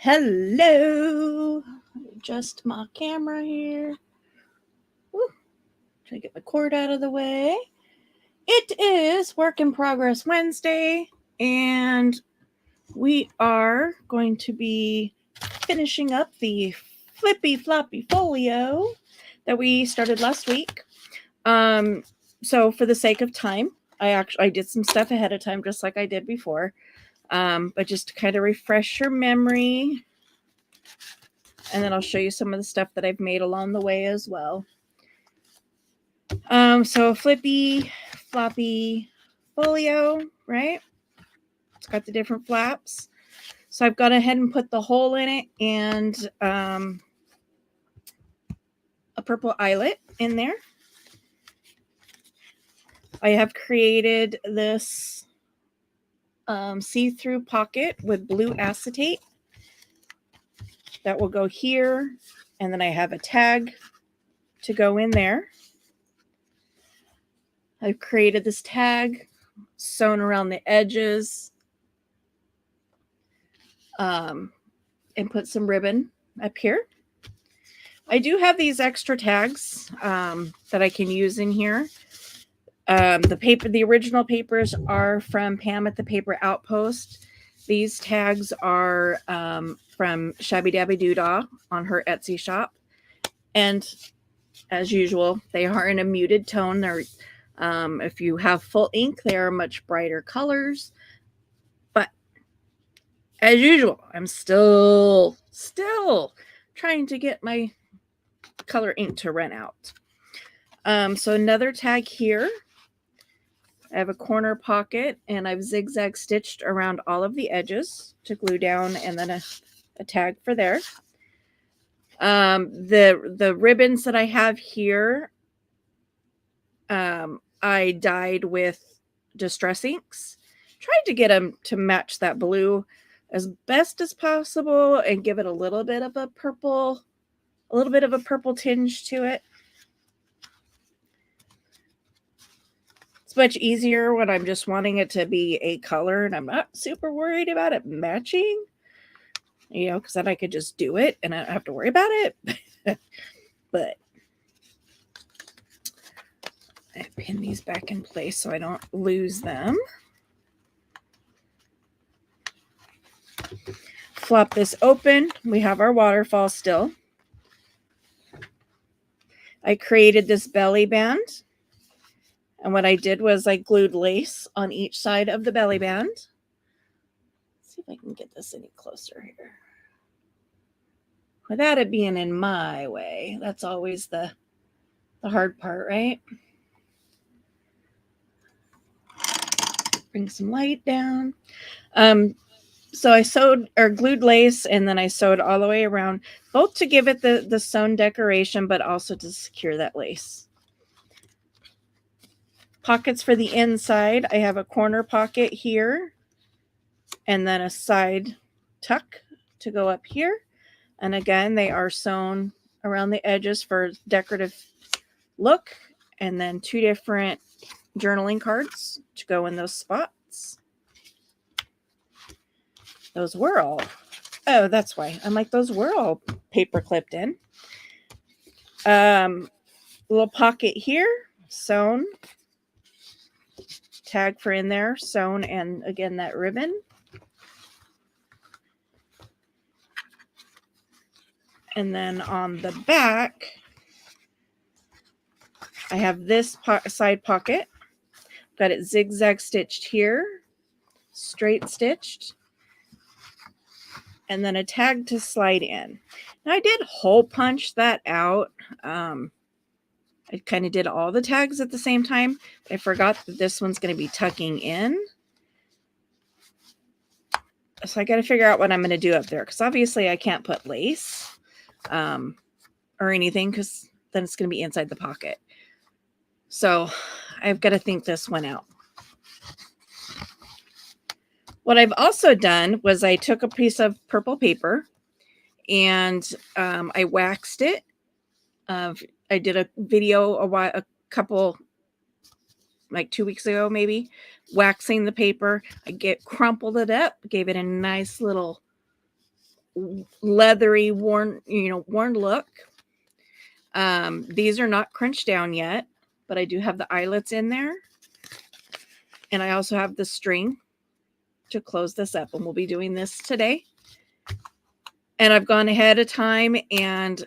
Hello. Adjust my camera here. Woo. Try to get my cord out of the way. It is Work in Progress Wednesday, and we are going to be finishing up the Flippy Floppy Folio that we started last week. So for the sake of time, I did some stuff ahead of time, just like I did before. But just to kind of refresh your memory, and then I'll show you some of the stuff that I've made along the way as well. So Flippy, Floppy, Folio, right? It's got the different flaps. So I've gone ahead and put the hole in it and a purple eyelet in there. I have created this see-through pocket with blue acetate that will go here, and then I have a tag to go in there. I've created this tag sewn around the edges and put some ribbon up here. I do have these extra tags that I can use in here. The original papers are from Pam at the Paper Outpost. These tags are from Shabby Dabby Doodah on her Etsy shop. And as usual, they are in a muted tone. They're if you have full ink, they are much brighter colors. But as usual, I'm still trying to get my color ink to run out. So another tag here. I have a corner pocket, and I've zigzag stitched around all of the edges to glue down, and then a tag for there. The ribbons that I have here, I dyed with Distress Inks. Tried to get them to match that blue as best as possible and give it a little bit of a purple tinge to it. It's much easier when I'm just wanting it to be a color and I'm not super worried about it matching, because then I could just do it and I don't have to worry about it. But I pin these back in place so I don't lose them. Flop this open. We have our waterfall still. I created this belly band. And what I did was I glued lace on each side of the belly band. Let's see if I can get this any closer here. Without it being in my way. That's always the hard part, right? Bring some light down. So I sewed or glued lace, and then I sewed all the way around, both to give it the sewn decoration, but also to secure that lace. Pockets for the inside. I have a corner pocket here, and then a side tuck to go up here. And again, they are sewn around the edges for decorative look, and then two different journaling cards to go in those spots. Those were all, oh, that's why. I'm like, those were all paper clipped in. Little pocket here, sewn. Tag for in there, sewn, and again, that ribbon. And then on the back, I have this side pocket. Got it zigzag stitched here, straight stitched, and then a tag to slide in. Now I did hole punch that out. I kind of did all the tags at the same time. But I forgot that this one's going to be tucking in. So I got to figure out what I'm going to do up there, because obviously I can't put lace or anything, because then it's going to be inside the pocket. So I've got to think this one out. What I've also done was I took a piece of purple paper and I waxed it. I did a video a couple, like 2 weeks ago, maybe, waxing the paper. I crumpled it up, gave it a nice little leathery, worn look. These are not crunched down yet, but I do have the eyelets in there. And I also have the string to close this up, and we'll be doing this today. And I've gone ahead of time and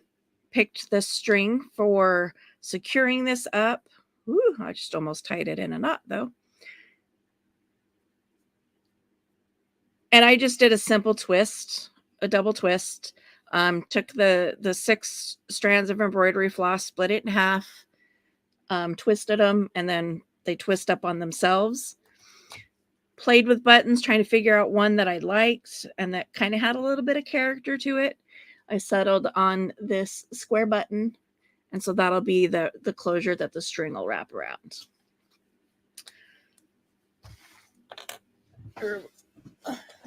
picked the string for securing this up. Ooh, I just almost tied it in a knot though. And I just did a simple twist, a double twist. Took the 6 strands of embroidery floss, split it in half, twisted them, and then they twist up on themselves. Played with buttons, trying to figure out one that I liked and that kind of had a little bit of character to it. I settled on this square button, and so that'll be the closure that the string will wrap around.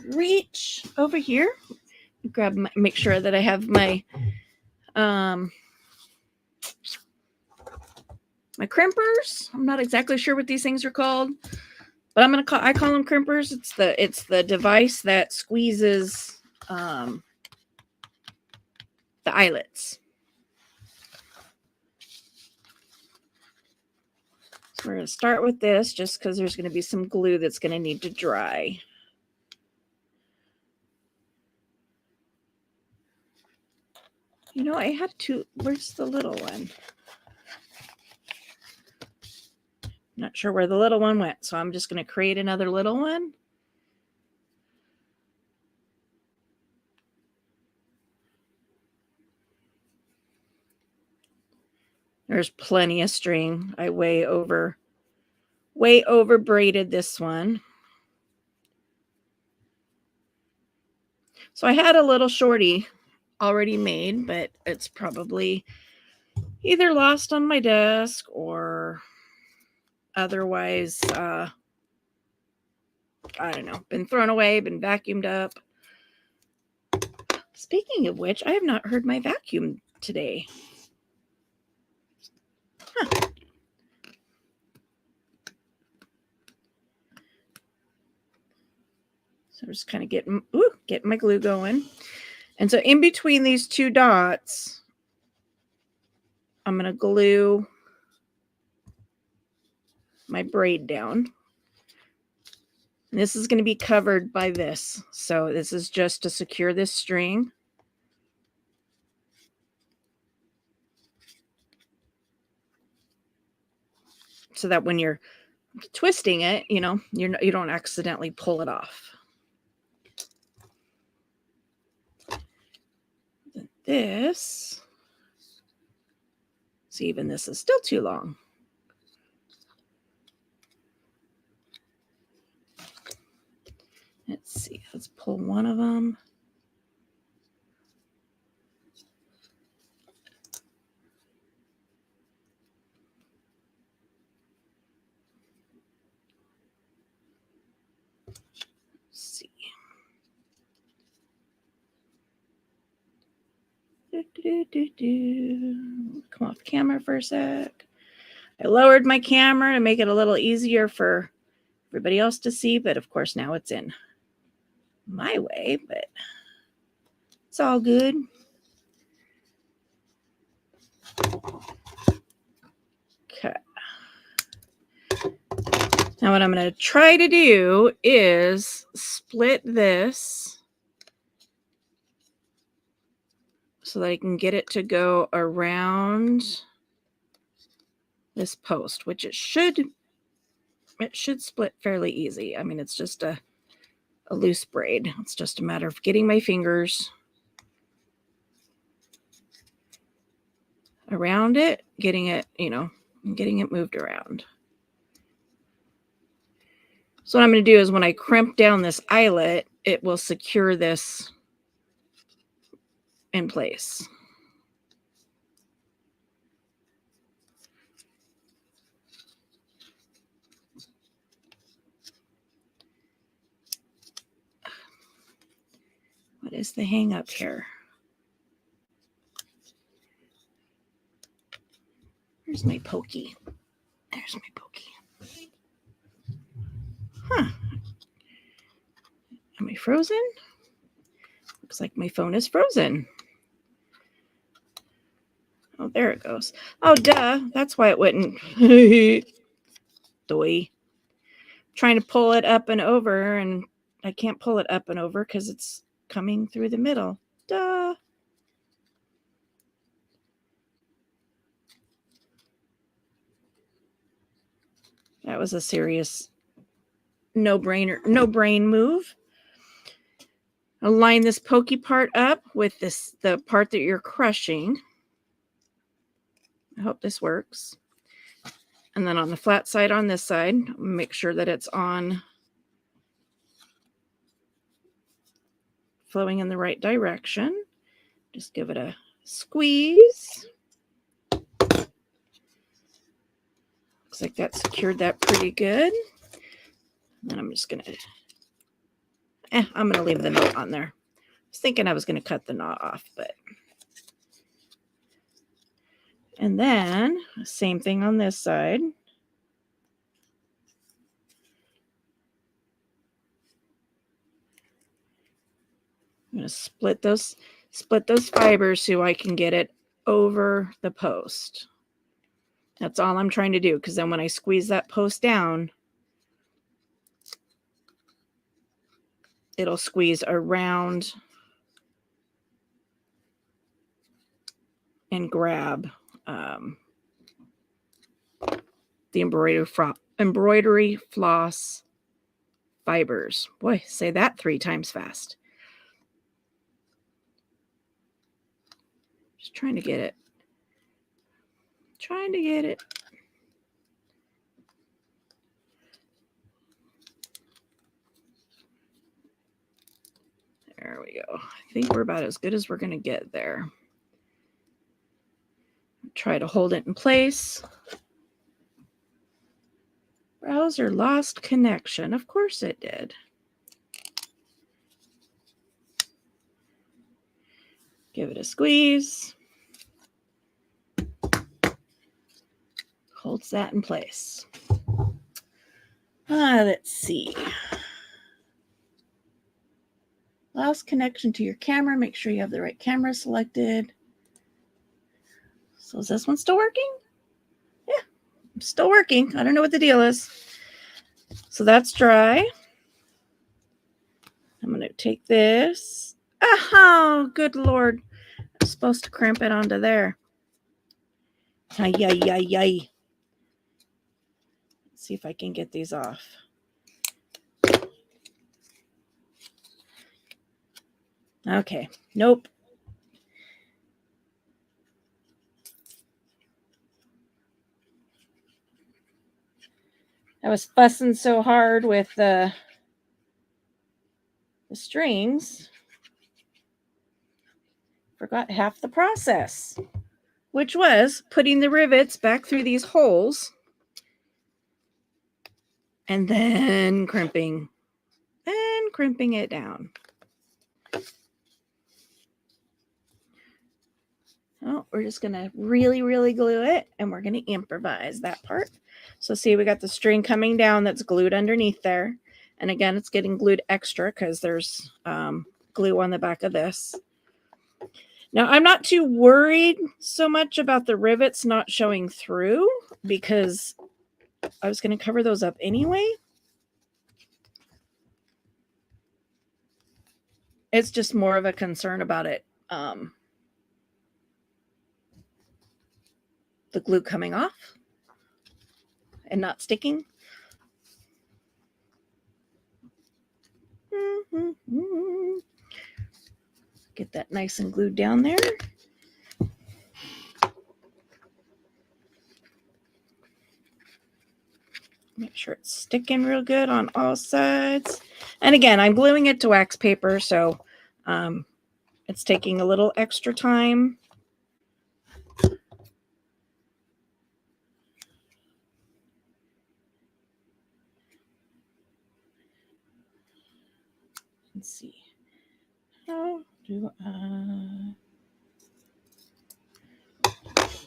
Reach over here, grab make sure that I have my my crimpers. I'm not exactly sure what these things are called, but I call them crimpers. It's the device that squeezes the eyelets. So we're going to start with this just because there's going to be some glue that's going to need to dry. You know, I had to, where's the little one? Not sure where the little one went, so I'm just going to create another little one. There's plenty of string. I way over braided this one. So I had a little shorty already made, but it's probably either lost on my desk or otherwise, I don't know, been thrown away, been vacuumed up. Speaking of which, I have not heard my vacuum today. Huh. So I'm just kind of getting my glue going. And so in between these 2 dots, I'm going to glue my braid down. And this is going to be covered by this. So this is just to secure this string. So that when you're twisting it, you know, you don't accidentally pull it off. This, see, even this is still too long. Let's see, let's pull one of them. Let's see. Come off camera for a sec. I lowered my camera to make it a little easier for everybody else to see, but of course now it's in my way, but it's all good. Okay. Now what I'm going to try to do is split this so that I can get it to go around this post, which it should split fairly easy. I mean, it's just a loose braid. It's just a matter of getting my fingers around it, getting it, getting it moved around. So what I'm going to do is when I crimp down this eyelet, it will secure this in place. What is the hang up here? Where's my pokey? There's my pokey. Huh. Am I frozen? Looks like my phone is frozen. Oh, there it goes. Oh, duh. That's why it wouldn't. Doy. Trying to pull it up and over, and I can't pull it up and over because it's coming through the middle. Duh. That was a serious no brain move. Align this pokey part up with the part that you're crushing. I hope this works. And then on the flat side on this side, make sure that it's on flowing in the right direction. Just give it a squeeze. Looks like that secured that pretty good. And I'm just gonna I'm gonna leave the knot on there. I was thinking I was gonna cut the knot off, but and then same thing on this side. I'm going to split those fibers so I can get it over the post. That's all I'm trying to do, because then when I squeeze that post down, it'll squeeze around and grab the embroidery floss fibers. Boy, say that 3 times fast. Just trying to get it. There we go. I think we're about as good as we're going to get there. Try to hold it in place. Browser lost connection. Of course it did. Give it a squeeze. Holds that in place. Let's see. Lost connection to your camera. Make sure you have the right camera selected. So is this one still working? Yeah, still working. I don't know what the deal is. So that's dry. I'm going to take this. Oh, good Lord. I'm supposed to crimp it onto there. Ay, ay, ay, ay. Let's see if I can get these off. Okay. Nope. I was fussing so hard with the strings. Forgot half the process, which was putting the rivets back through these holes and then crimping it down. Oh, we're just going to really, really glue it, and we're going to improvise that part. So see, we got the string coming down that's glued underneath there. And again, it's getting glued extra because there's glue on the back of this. Now, I'm not too worried so much about the rivets not showing through because I was going to cover those up anyway. It's just more of a concern about it. The glue coming off and not sticking. Get that nice and glued down there. Make sure it's sticking real good on all sides. And again, I'm gluing it to wax paper, so it's taking a little extra time. Let's see. How do I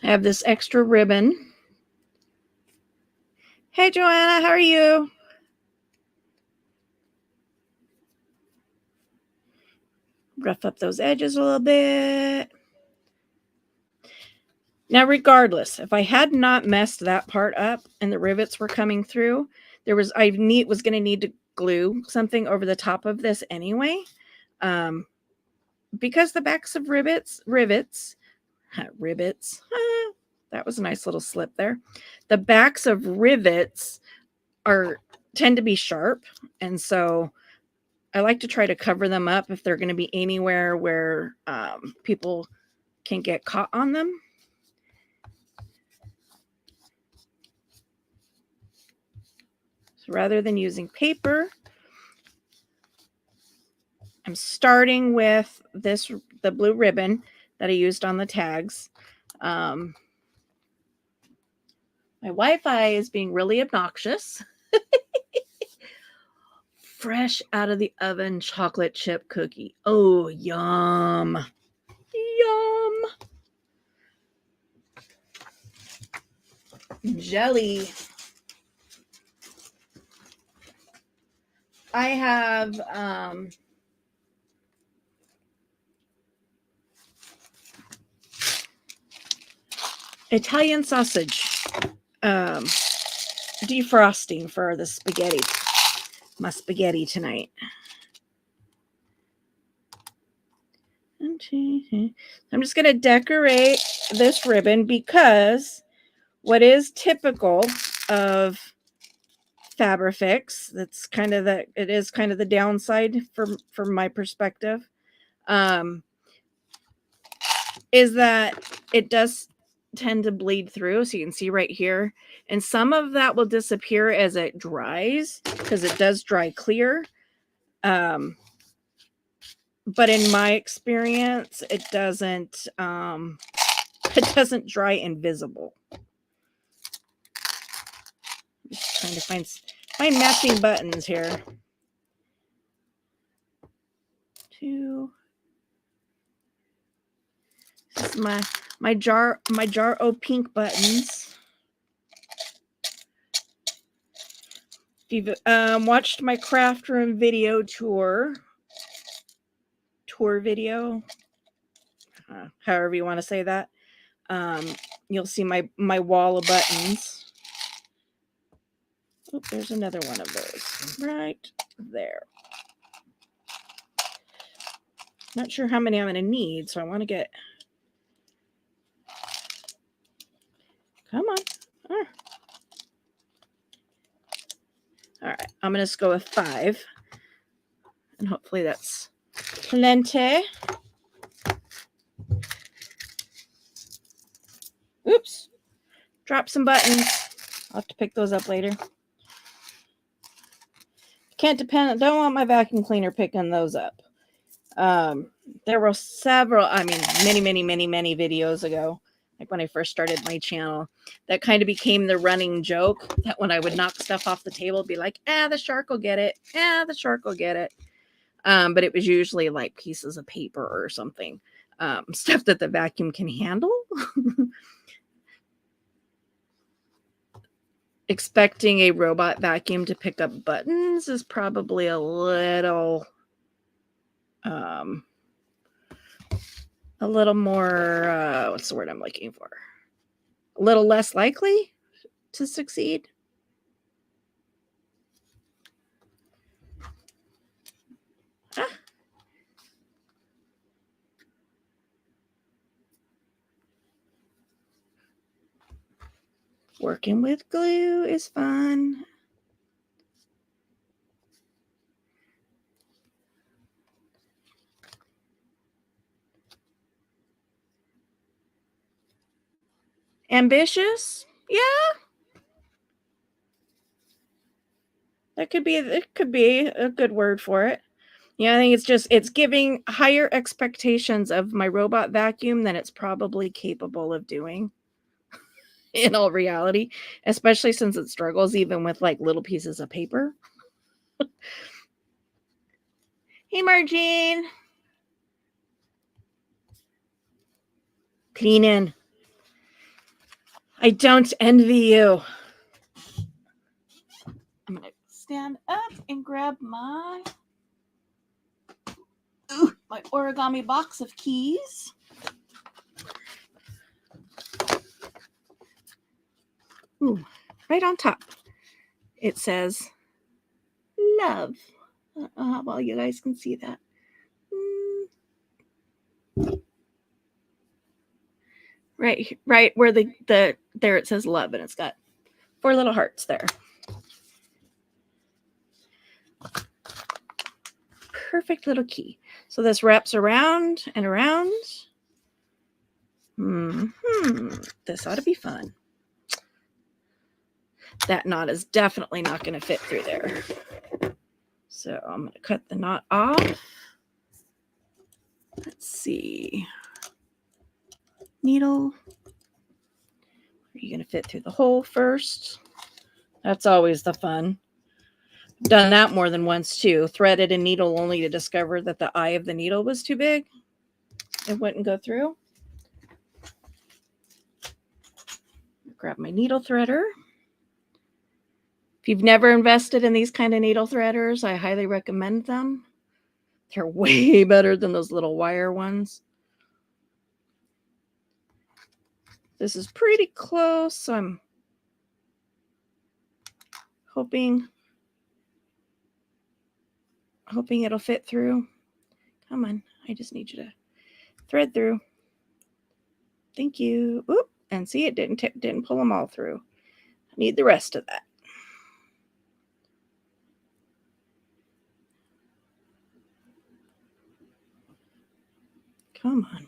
have this extra ribbon? Hey, Joanna, how are you? Rough up those edges a little bit. Now, regardless, if I had not messed that part up and the rivets were coming through, was going to need to glue something over the top of this anyway. Because the backs of rivets, that was a nice little slip there. The backs of rivets tend to be sharp, and so I like to try to cover them up if they're going to be anywhere where people can get caught on them. So rather than using paper, I'm starting with the blue ribbon that I used on the tags. My Wi-Fi is being really obnoxious. Fresh out of the oven chocolate chip cookie. Oh, yum. Yum. Jelly. I have Italian sausage defrosting for the spaghetti. My spaghetti tonight. I'm just going to decorate this ribbon because what is typical of Fabrifix, that's kind of the downside from my perspective, is that it does tend to bleed through. So you can see right here, and some of that will disappear as it dries because it does dry clear. But in my experience, it doesn't dry invisible. Just trying to find matching buttons here. 2. This is my jar o' pink buttons. If you've watched my craft room video tour video, however you want to say that, you'll see my wall of buttons. Oh, there's another one of those right there. Not sure how many I'm going to need, so I want to get... Come on. All right, I'm going to just go with 5. And hopefully that's plenty. Oops. Drop some buttons. I'll have to pick those up later. Don't want my vacuum cleaner picking those up. There were several, many videos ago, like when I first started my channel, that kind of became the running joke that when I would knock stuff off the table, be like, the shark will get it. The shark will get it. But it was usually like pieces of paper or something, stuff that the vacuum can handle. Expecting a robot vacuum to pick up buttons is probably a little more, what's the word I'm looking for? A little less likely to succeed. Working with glue is fun. Ambitious? Yeah. It could be a good word for it. Yeah, I think it's giving higher expectations of my robot vacuum than it's probably capable of doing. In all reality, especially since it struggles even with like little pieces of paper. Hey, Margene. Cleaning. I don't envy you. I'm going to stand up and grab my Ooh, my origami box of keys. Ooh, right on top. It says love. How well you guys can see that. Right where the there it says love, and it's got 4 little hearts there. Perfect little key. So this wraps around and around. This ought to be fun. That knot is definitely not going to fit through there. So I'm going to cut the knot off. Let's see. Needle. Are you going to fit through the hole first? That's always the fun. Done that more than once too. Threaded a needle only to discover that the eye of the needle was too big. It wouldn't go through. Grab my needle threader. If you've never invested in these kind of needle threaders, I highly recommend them. They're way better than those little wire ones. This is pretty close, so I'm hoping it'll fit through. Come on, I just need you to thread through. Thank you. Oop, and see, it didn't pull them all through. I need the rest of that. Come on.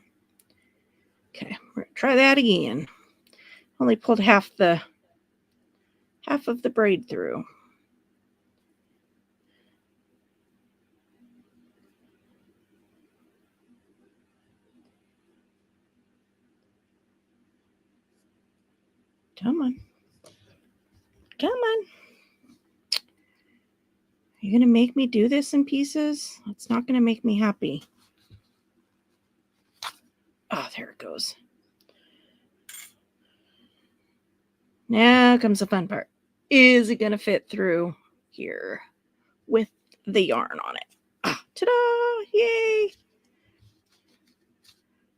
Okay, we're gonna try that again. Only pulled half of the braid through. Come on. Come on. Are you going to make me do this in pieces? It's not going to make me happy. Oh, there it goes. Now comes the fun part. Is it going to fit through here with the yarn on it? Ah, ta-da! Yay!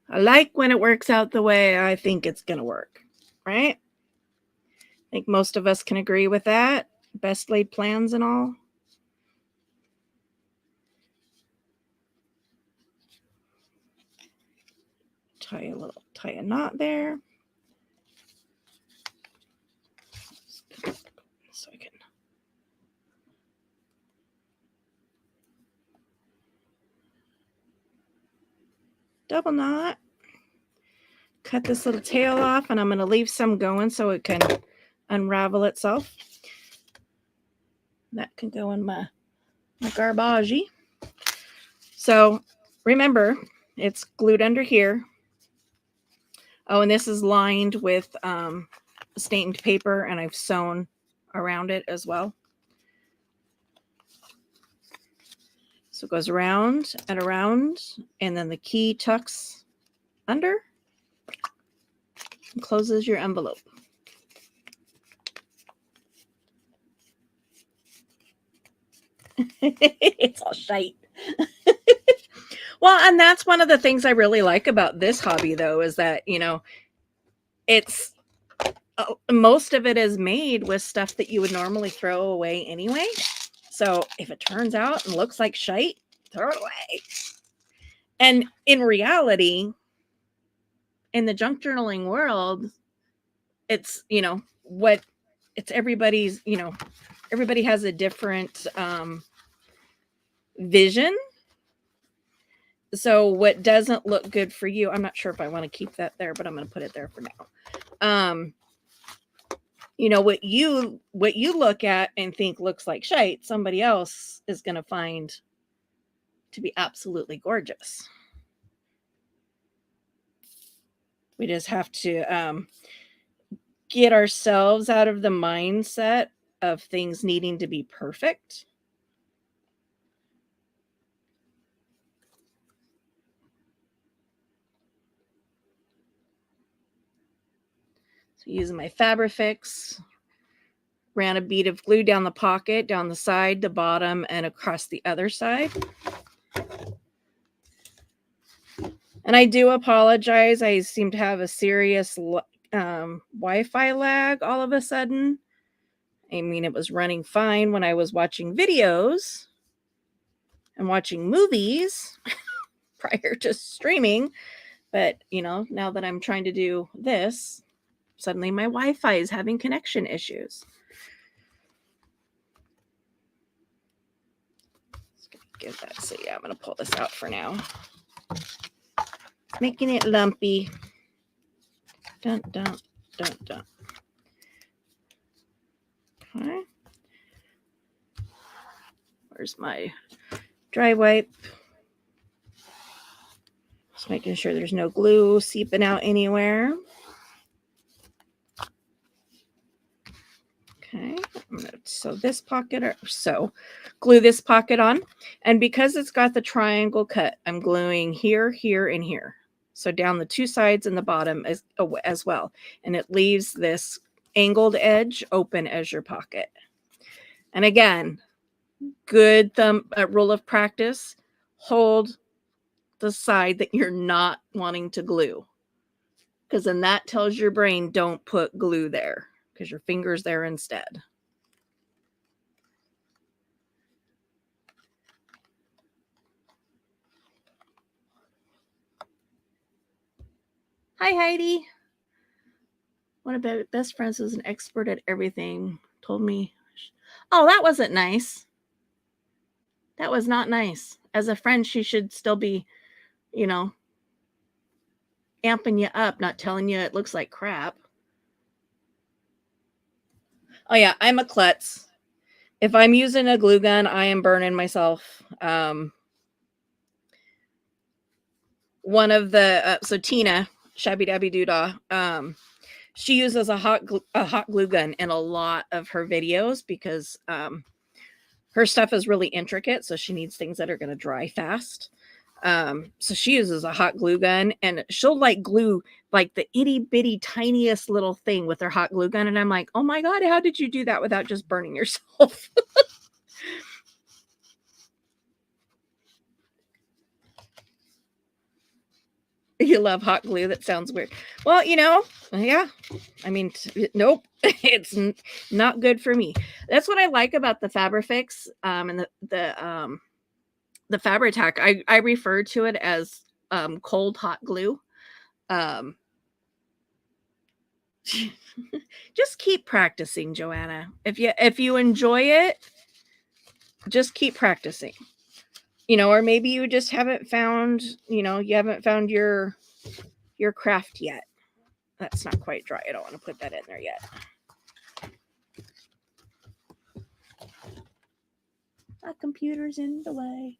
I like when it works out the way I think it's going to work, right? I think most of us can agree with that. Best laid plans and all. Tie a knot there. So I can double knot. Cut this little tail off, and I'm going to leave some going so it can unravel itself. That can go in my garbage. So remember, it's glued under here. Oh, and this is lined with stained paper, and I've sewn around it as well. So it goes around and around, and then the key tucks under and closes your envelope. It's all shite. Well, and that's one of the things I really like about this hobby, though, is that, you know, it's most of it is made with stuff that you would normally throw away anyway. So if it turns out and looks like shite, throw it away. And in reality, in the junk journaling world, it's, you know, it's everybody's, you know, everybody has a different vision. So what doesn't look good for you, I'm not sure if I want to keep that there, but I'm going to put it there for now. You know, what you look at and think looks like shite, somebody else is going to find to be absolutely gorgeous. We just have to get ourselves out of the mindset of things needing to be perfect. So using my Fabrifix, ran a bead of glue down the pocket, down the side, the bottom, and across the other side. And I do apologize. I seem to have a serious Wi-Fi lag all of a sudden. I mean, it was running fine when I was watching videos and watching movies prior to streaming. But, you know, now that I'm trying to do this, suddenly my Wi-Fi is having connection issues. Get that. So yeah, I'm going to pull this out for now. Making it lumpy. Dun, dun, dun, dun. Okay. Where's my dry wipe? Just making sure there's no glue seeping out anywhere. Okay, I'm going to sew this pocket, or glue this pocket on. And because it's got the triangle cut, I'm gluing here, here, and here. So down the two sides and the bottom as well. And it leaves this angled edge open as your pocket. And again, good rule of practice, hold the side that you're not wanting to glue. Because then that tells your brain, don't put glue there, because your finger's there instead. Hi, Heidi. One of my best friends was an expert at everything. Told me, oh, that wasn't nice. That was not nice. As a friend, she should still be, you know, amping you up, not telling you it looks like crap. Oh, yeah, I'm a klutz. If I'm using a glue gun, I am burning myself. One of the, so Tina, Shabby Dabby Doodah, she uses a hot glue gun in a lot of her videos because her stuff is really intricate, so she needs things that are going to dry fast. So she uses a hot glue gun, and she'll like glue like the itty bitty tiniest little thing with her hot glue gun. And I'm like, oh my God, how did you do that without just burning yourself? You love hot glue? That sounds weird. Well, you know, yeah. I mean, nope, it's not good for me. That's what I like about the Fabrifix and the Fabri-Tac. I refer to it as cold hot glue. Just keep practicing, Joanna. If you enjoy it, just keep practicing. You know, or maybe you just haven't found, you know, you haven't found your craft yet. That's not quite dry. I don't want to put that in there yet. My computer's in the way.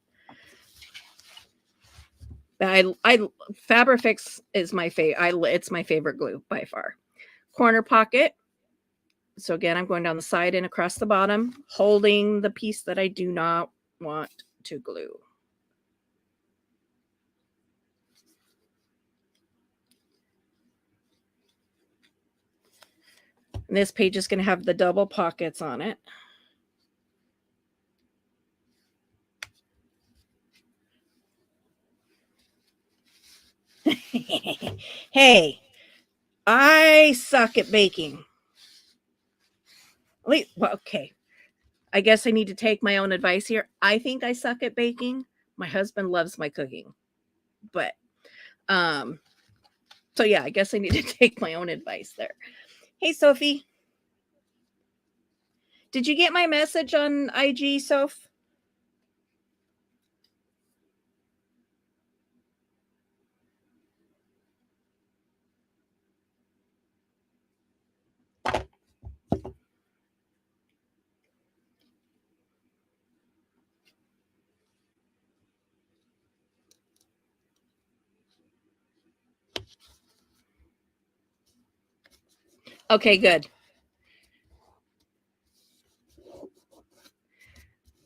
I Fabrifix is my favorite. It's my favorite glue by far. Corner pocket. So again, I'm going down the side and across the bottom, holding the piece that I do not want to glue. And this page is going to have the double pockets on it. Hey, I suck at baking. Wait, well, okay. I guess I need to take my own advice here. I think I suck at baking. My husband loves my cooking. But so yeah, I guess I need to take my own advice there. Hey, Sophie. Did you get my message on IG, Soph? Okay, good.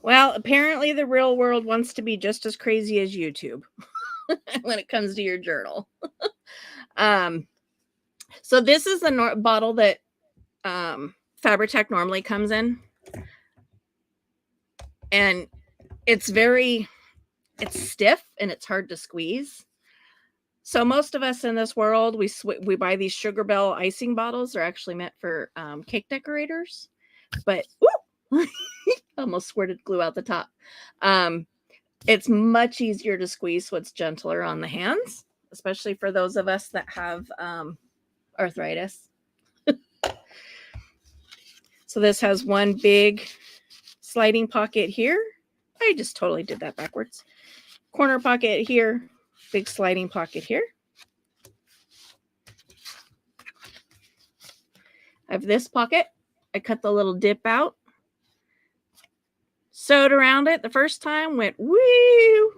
Well, apparently the real world wants to be just as crazy as YouTube when it comes to your journal. So this is the bottle that Fabri-Tac normally comes in. And it's stiff and it's hard to squeeze. So most of us in this world, we buy these Sugar Bell icing bottles. They're actually meant for cake decorators. But whoop, almost squirted glue out the top. It's much easier to squeeze, so it's gentler on the hands, especially for those of us that have arthritis. So this has one big sliding pocket here. I just totally did that backwards. Corner pocket here, big sliding pocket here. I have this pocket. I cut the little dip out, sewed around it the first time, went woo,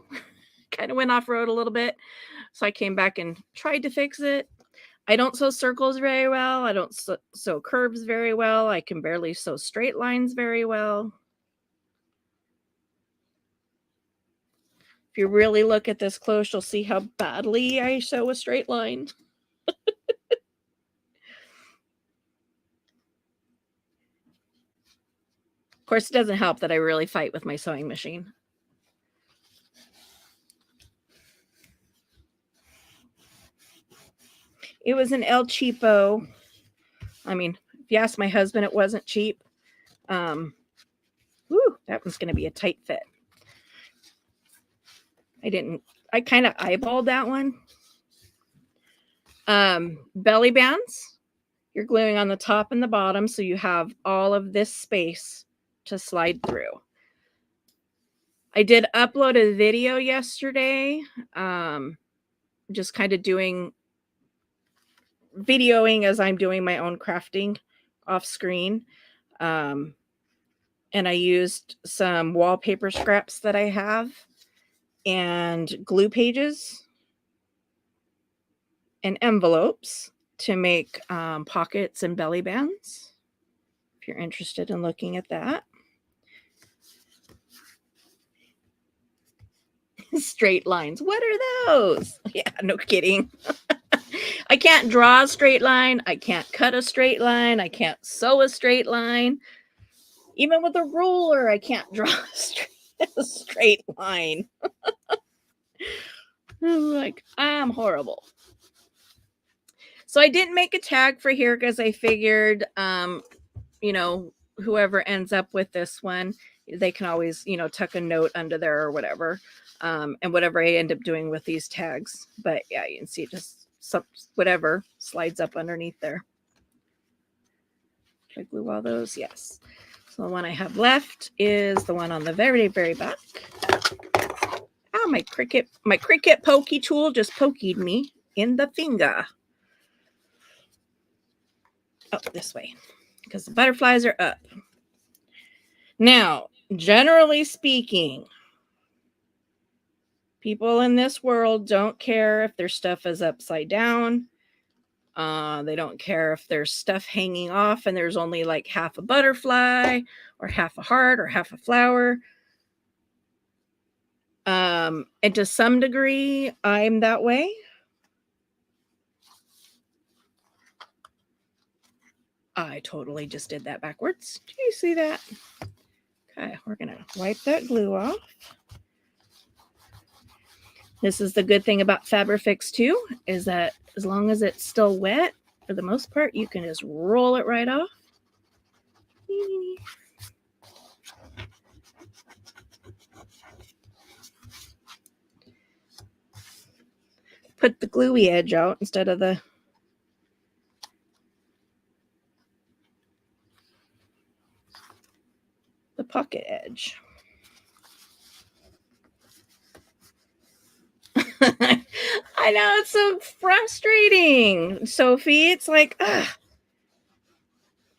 kind of went off road a little bit. So I came back and tried to fix it. I don't sew circles very well. I don't sew curves very well. I can barely sew straight lines very well. If you really look at this close, you'll see how badly I sew a straight line. Of course, it doesn't help that I really fight with my sewing machine. It was an El Cheapo. I mean, if you ask my husband, it wasn't cheap. That one's going to be a tight fit. I kind of eyeballed that one. Belly bands. You're gluing on the top and the bottom, so you have all of this space to slide through. I did upload a video yesterday, just kind of videoing as I'm doing my own crafting off screen. And I used some wallpaper scraps that I have and glue pages and envelopes to make pockets and belly bands. If you're interested in looking at that. Straight lines. What are those? Yeah, no kidding. I can't draw a straight line. I can't cut a straight line. I can't sew a straight line. Even with a ruler, I can't draw a straight line. I'm horrible. So I didn't make a tag for here because I figured, whoever ends up with this one, they can always, tuck a note under there or whatever. And whatever I end up doing with these tags. But yeah, you can see just whatever slides up underneath there. Should I glue all those? Yes. So the one I have left is the one on the very, very back. Oh, my Cricut pokey tool just pokeyed me in the finger. Oh, this way, because the butterflies are up. Now, generally speaking, people in this world don't care if their stuff is upside down. They don't care if there's stuff hanging off and there's only like half a butterfly or half a heart or half a flower. And to some degree, I'm that way. I totally just did that backwards. Do you see that? Okay, we're going to wipe that glue off. This is the good thing about Fabrifix too, is that as long as it's still wet, for the most part, you can just roll it right off. Put the gluey edge out instead of the pocket edge. I know, it's so frustrating, Sophie. It's like, ugh.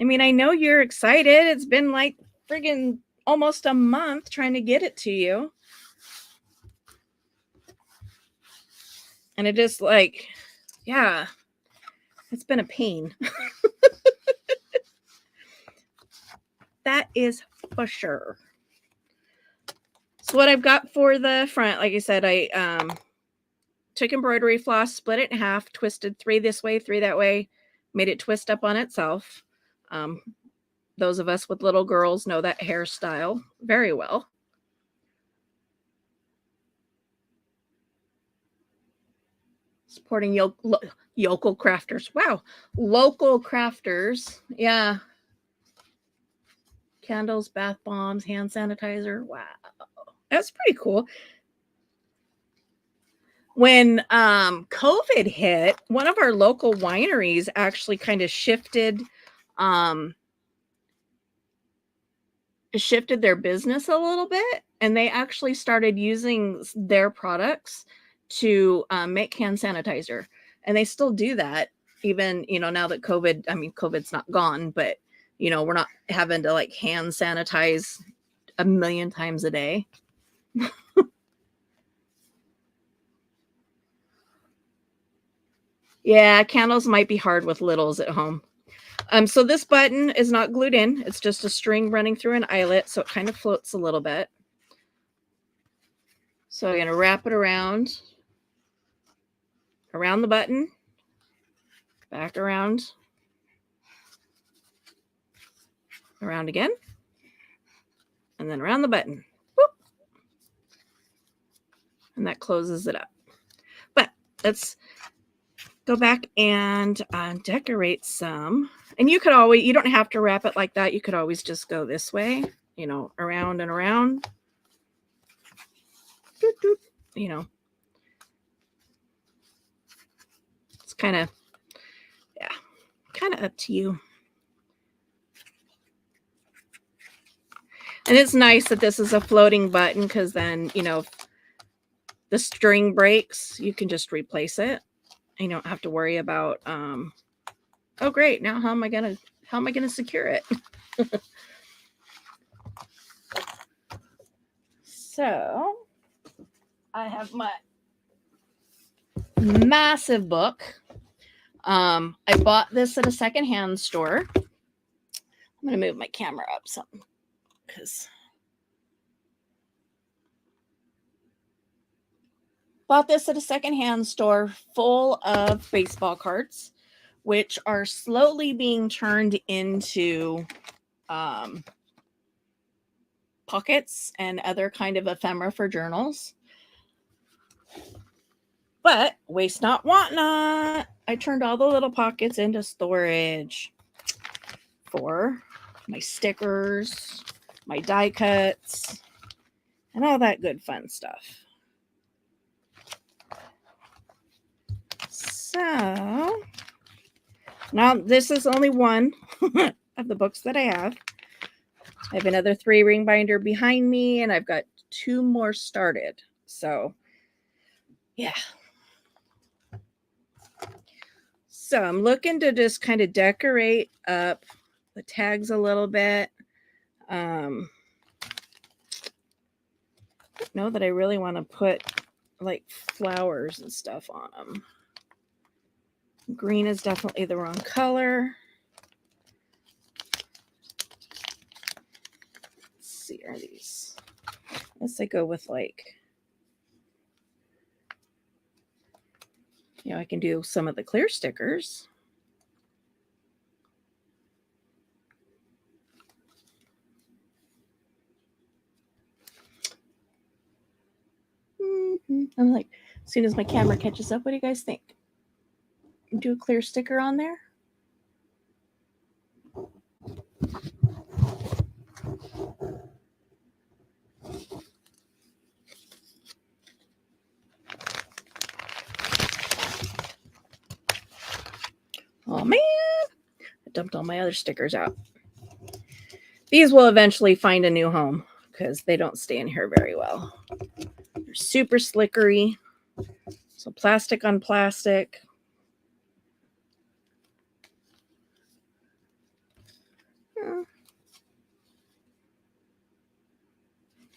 I mean, I know you're excited. It's been like friggin' almost a month trying to get it to you. And it just like, yeah, it's been a pain. That is for sure. So what I've got for the front, like I said, I took embroidery floss, split it in half, twisted 3 this way, 3 that way, made it twist up on itself. Those of us with little girls know that hairstyle very well. Supporting yokel crafters. Wow. Local crafters. Yeah. Candles, bath bombs, hand sanitizer. Wow. That's pretty cool. When COVID hit, one of our local wineries actually kind of shifted their business a little bit, and they actually started using their products to make hand sanitizer, and they still do that even now that COVID's not gone, but we're not having to like hand sanitize a million times a day. Yeah, candles might be hard with littles at home. So this button is not glued in. It's just a string running through an eyelet, so it kind of floats a little bit. So I'm going to wrap it around the button, back around again, and then around the button. Whoop. And that closes it up. But let's go back and decorate some. And you don't have to wrap it like that. You could always just go this way, around and around. Doot, doot, it's kind of up to you. And it's nice that this is a floating button, because then, if the string breaks, you can just replace it. You don't have to worry about, oh great, now how am I gonna secure it? So I have my massive book. I bought this at a secondhand store. I'm gonna move my camera up some, because bought this at a secondhand store full of baseball cards, which are slowly being turned into pockets and other kind of ephemera for journals. But waste not, want not. I turned all the little pockets into storage for my stickers, my die cuts, and all that good fun stuff. So now this is only one of the books that I have. I have another 3-ring binder behind me, and I've got 2 more started. So yeah. So I'm looking to just kind of decorate up the tags a little bit. I don't know that I really want to put like flowers and stuff on them. Green is definitely the wrong color. Let's see, are these? Let's say go with like, I can do some of the clear stickers. I'm like, as soon as my camera catches up, what do you guys think? Do a clear sticker on there? Oh man, I dumped all my other stickers out. These will eventually find a new home because they don't stay in here very well. They're super slickery. So plastic on plastic.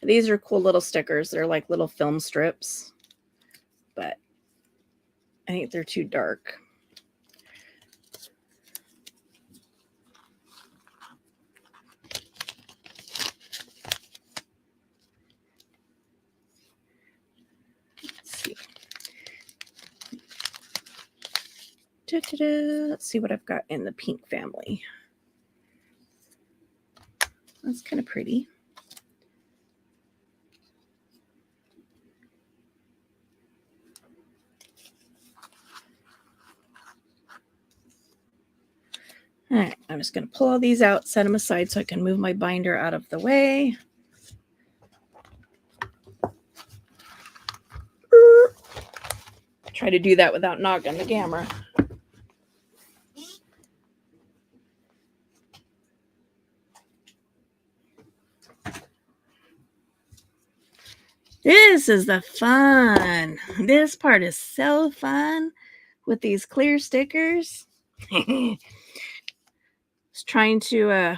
These are cool little stickers. They're like little film strips, but I think they're too dark. Let's see. Let's see what I've got in the pink family. That's kind of pretty. All right, I'm just going to pull all these out, set them aside so I can move my binder out of the way. Try to do that without knocking the camera. This is the fun. This part is so fun with these clear stickers. It's trying to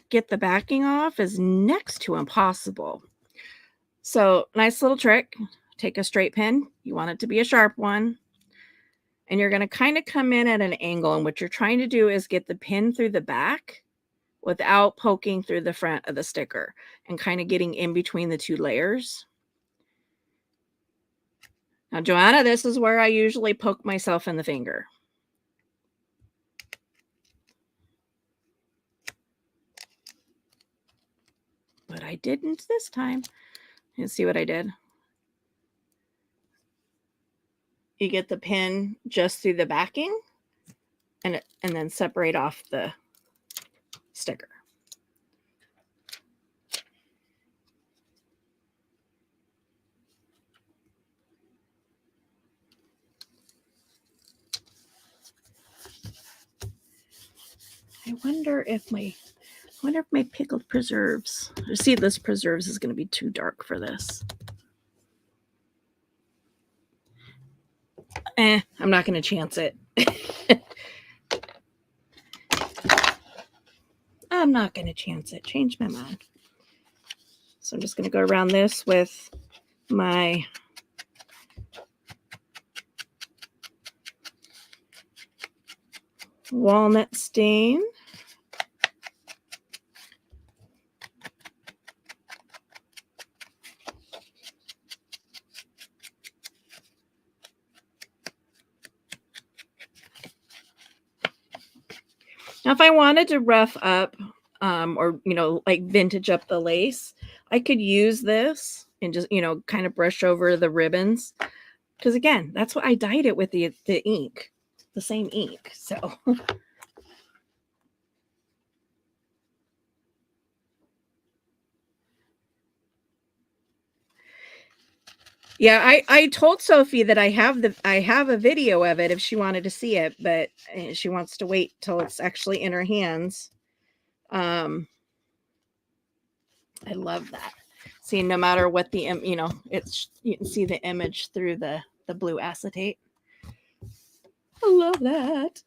get the backing off is next to impossible. So nice little trick. Take a straight pin. You want it to be a sharp one. And you're going to kind of come in at an angle. And what you're trying to do is get the pin through the back without poking through the front of the sticker and kind of getting in between the two layers. Now, Joanna, this is where I usually poke myself in the finger. But I didn't this time. You see what I did? You get the pin just through the backing and then separate off the sticker. I wonder if my pickled preserves or seedless preserves is going to be too dark for this. I'm not going to chance it. I'm not going to chance it. Change my mind. So I'm just going to go around this with my walnut stain. Now, if I wanted to rough up or, like vintage up the lace, I could use this and just, kind of brush over the ribbons. Because, again, that's what I dyed it with the ink, the same ink. So, yeah, I told Sophie that I have a video of it if she wanted to see it, but she wants to wait till it's actually in her hands. I love that. See, no matter what the you can see the image through the blue acetate. I love that.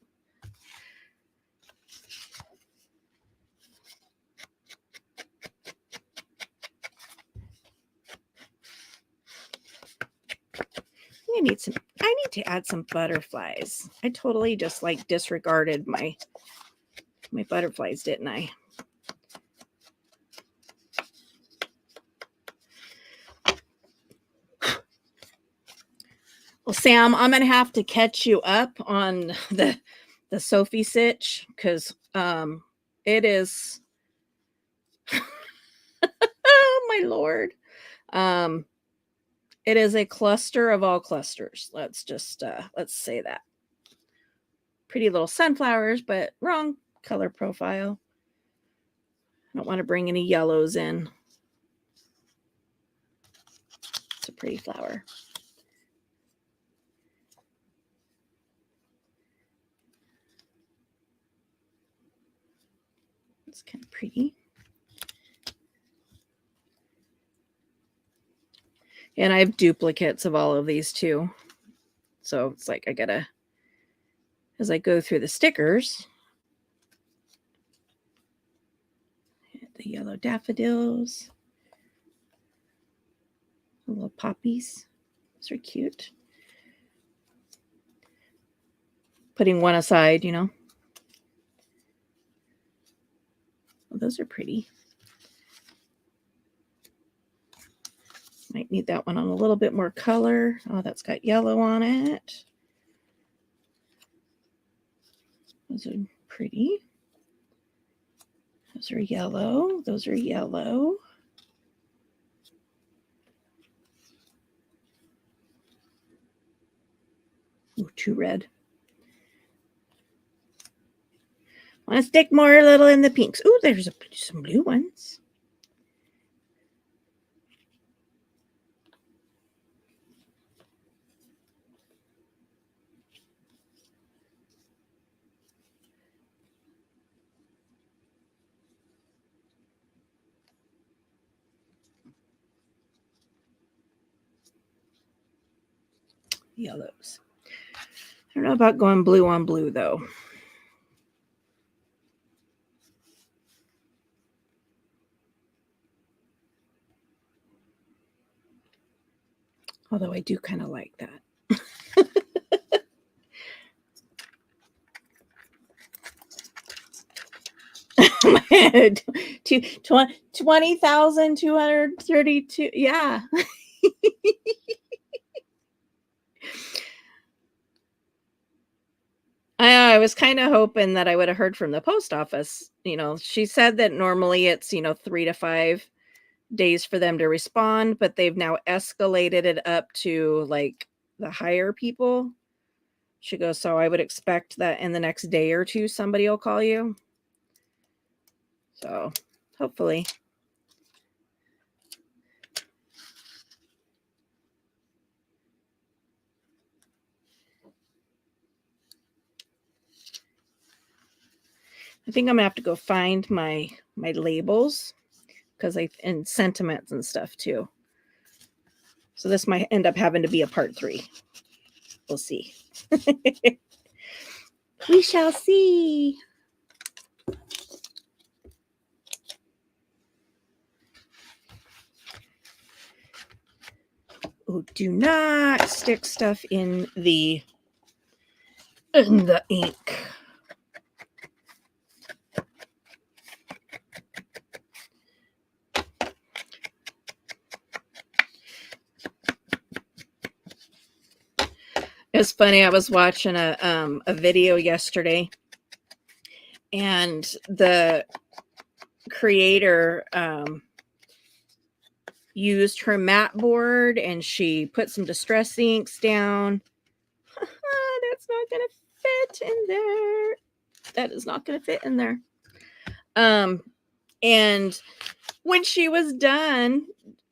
I need to add some butterflies. I totally just disregarded my butterflies, didn't I? Well, Sam, I'm gonna have to catch you up on the Sophie sitch because it is oh my lord. It is a cluster of all clusters. Let's just let's say that. Pretty little sunflowers, but wrong color profile. I don't want to bring any yellows in. It's a pretty flower. It's kind of pretty. And I have duplicates of all of these too. So it's like I gotta, as I go through the stickers, the yellow daffodils, the little poppies. Those are cute. Putting one aside, Oh, those are pretty. Might need that one on a little bit more color. Oh, that's got yellow on it. Those are pretty. Those are yellow. Those are yellow. Ooh, too red. Want to stick more a little in the pinks. Ooh, there's some blue ones. Yellows. I don't know about going blue on blue, though. Although I do kind of like that. 20,232. Yeah. I was kind of hoping that I would have heard from the post office. You know, she said that normally it's, 3 to 5 days for them to respond, but they've now escalated it up to like the higher people. She goes, so I would expect that in the next day or two, somebody will call you. So hopefully. I think I'm gonna have to go find my labels because and sentiments and stuff too. So this might end up having to be a part 3. We'll see. We shall see. Oh, do not stick stuff in the ink. It's funny. I was watching a video yesterday, and the creator used her mat board, and she put some distress inks down. That's not gonna fit in there. That is not gonna fit in there. And when she was done,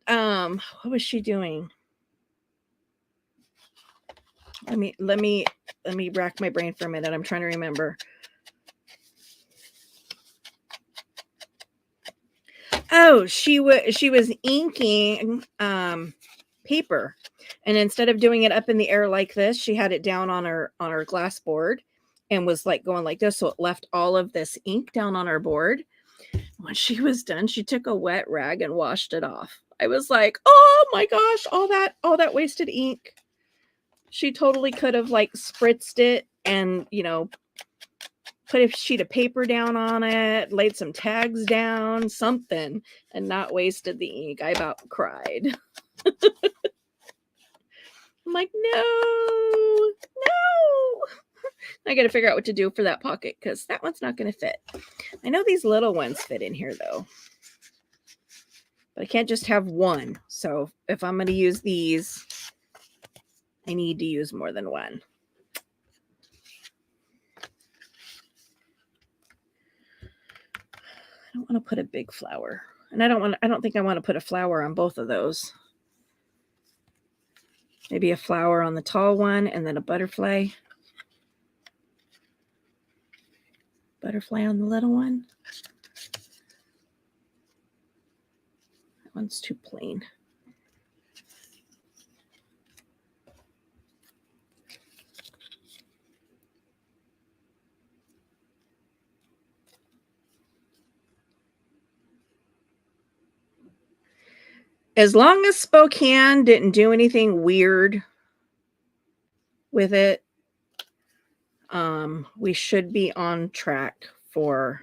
what was she doing? Let me rack my brain for a minute. I'm trying to remember. Oh, she was inking paper, and instead of doing it up in the air like this, she had it down on her glass board, and was like going like this, so it left all of this ink down on her board. When she was done, she took a wet rag and washed it off. I was like, oh my gosh, all that wasted ink. She totally could have like spritzed it and, put a sheet of paper down on it, laid some tags down, something, and not wasted the ink. I about cried. I'm like, no. I got to figure out what to do for that pocket because that one's not going to fit. I know these little ones fit in here though, but I can't just have one. So if I'm going to use these, I need to use more than one. I don't want to put a big flower, and I don't think I want to put a flower on both of those. Maybe a flower on the tall one and then a butterfly. Butterfly on the little one. That one's too plain. As long as Spokane didn't do anything weird with it, we should be on track for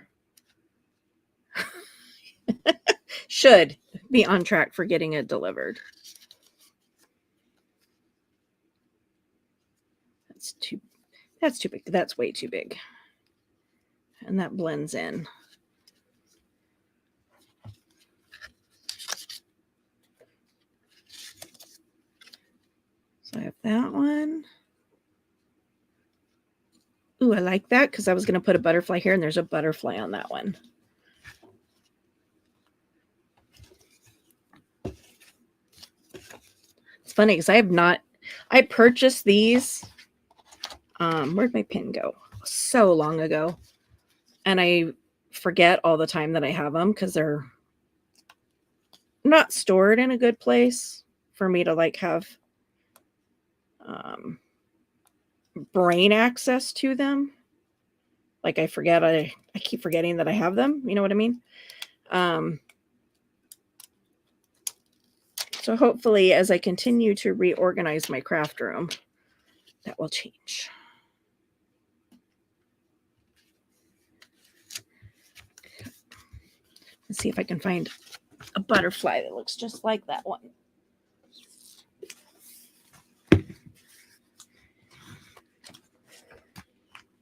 should be on track for getting it delivered. That's too big. That's way too big. And that blends in. So I have that one. Ooh, I like that because I was going to put a butterfly here and there's a butterfly on that one. It's funny because I purchased these. Where'd my pin go? So long ago. And I forget all the time that I have them because they're not stored in a good place for me to like have brain access to them. Like I forget, I keep forgetting that I have them. You know what I mean? So hopefully as I continue to reorganize my craft room, that will change. Let's see if I can find a butterfly that looks just like that one.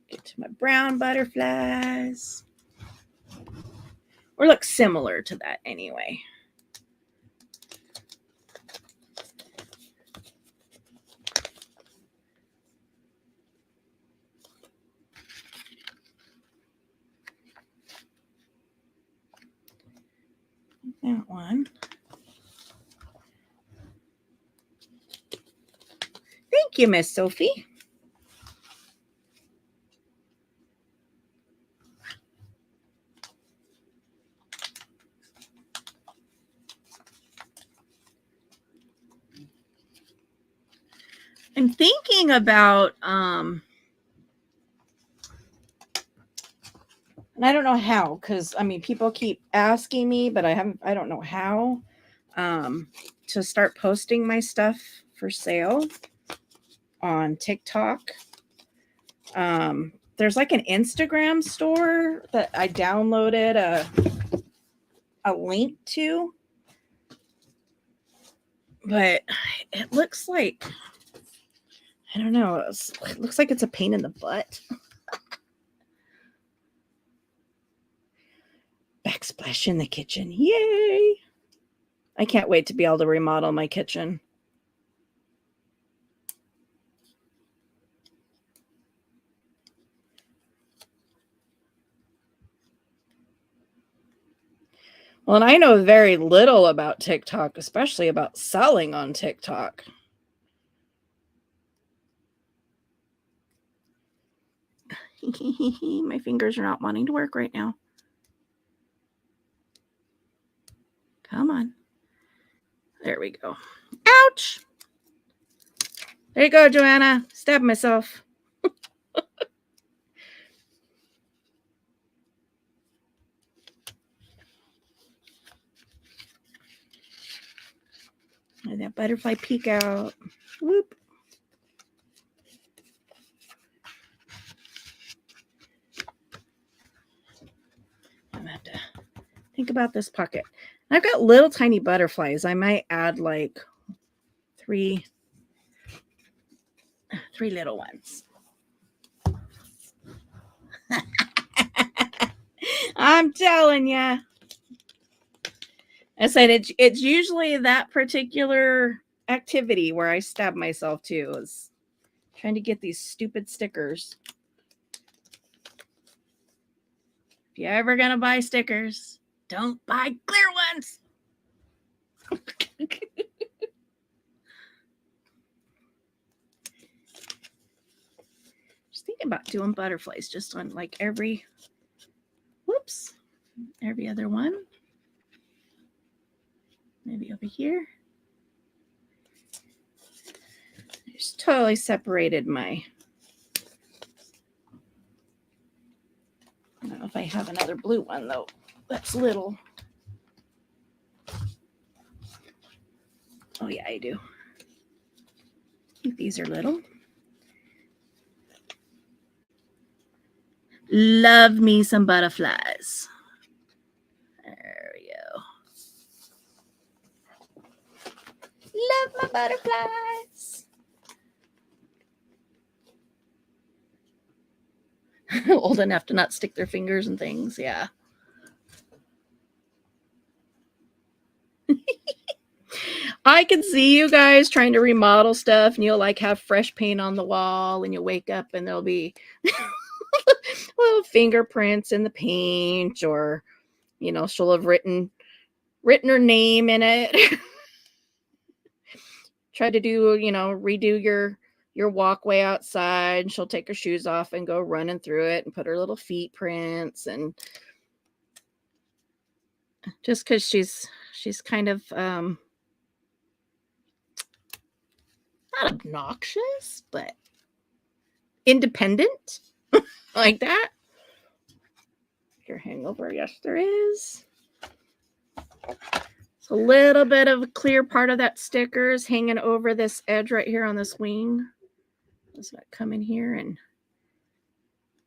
Get to my brown butterflies. Or looks similar to that anyway. That one. Thank you, Miss Sophie. I'm thinking about and I don't know how, because I mean people keep asking me, but I don't know how to start posting my stuff for sale on TikTok. There's like an Instagram store that I downloaded a link to, but it looks like, I don't know, it looks like it's a pain in the butt. Backsplash in the kitchen. Yay! I can't wait to be able to remodel my kitchen. Well, and I know very little about TikTok, especially about selling on TikTok. My fingers are not wanting to work right now. Come on. There we go. Ouch! There you go, Joanna. Stab myself. Let that butterfly peek out. Whoop. I'm gonna have to think about this pocket. I've got little tiny butterflies. I might add like three little ones. I'm telling you. I said it's usually that particular activity where I stab myself too, is trying to get these stupid stickers. If you're ever gonna buy stickers, don't buy clear ones. Just thinking about doing butterflies just on like every other one. Maybe over here. I just totally separated my. I don't know if I have another blue one though. That's little. Oh yeah, I do. I think these are little. Love me some butterflies. There we go. Love my butterflies. Old enough to not stick their fingers in things, yeah. I can see you guys trying to remodel stuff and you'll like have fresh paint on the wall and you'll wake up and there'll be little fingerprints in the paint, or she'll have written her name in it. Try to redo your walkway outside. She'll take her shoes off and go running through it and put her little feet prints. And just because she's kind of not obnoxious, but independent like that. Your hangover, yes, there is. So a little bit of a clear part of that sticker is hanging over this edge right here on this wing. Just gonna come in here and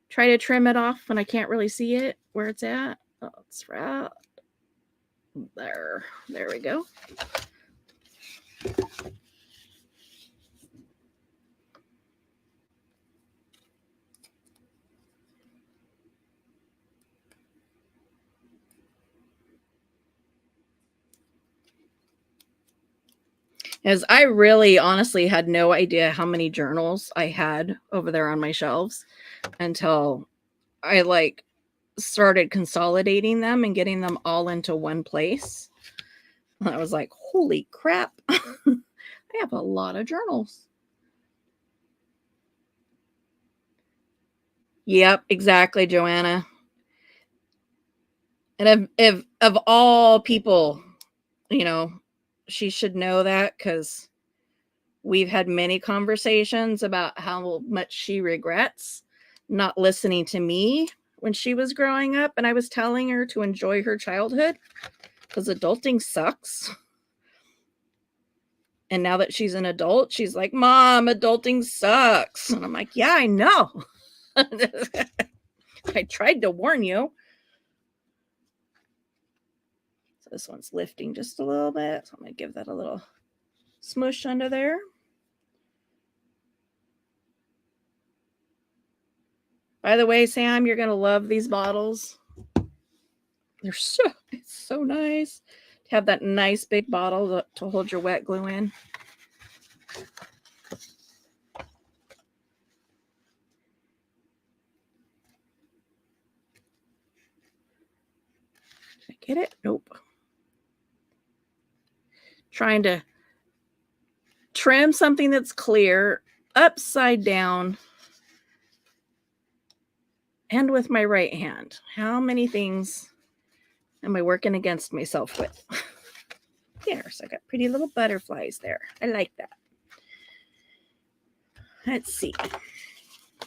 try to trim it off when I can't really see it where it's at. Oh, it's right there. There we go. As I really honestly had no idea how many journals I had over there on my shelves until I started consolidating them and getting them all into one place. And I was like, holy crap. I have a lot of journals. Yep, exactly, Joanna. And if of all people, she should know that, because we've had many conversations about how much she regrets not listening to me when she was growing up, and I was telling her to enjoy her childhood because adulting sucks. And now that she's an adult, she's like, Mom, adulting sucks. And I'm like, yeah, I know. I tried to warn you. So this one's lifting just a little bit. So I'm going to give that a little smush under there. By the way, Sam, you're going to love these bottles. It's so nice to have that nice big bottle to hold your wet glue in. Did I get it? Nope. Trying to trim something that's clear upside down and with my right hand. How many things am I working against myself with? There, so I got pretty little butterflies there. I like that. Let's see.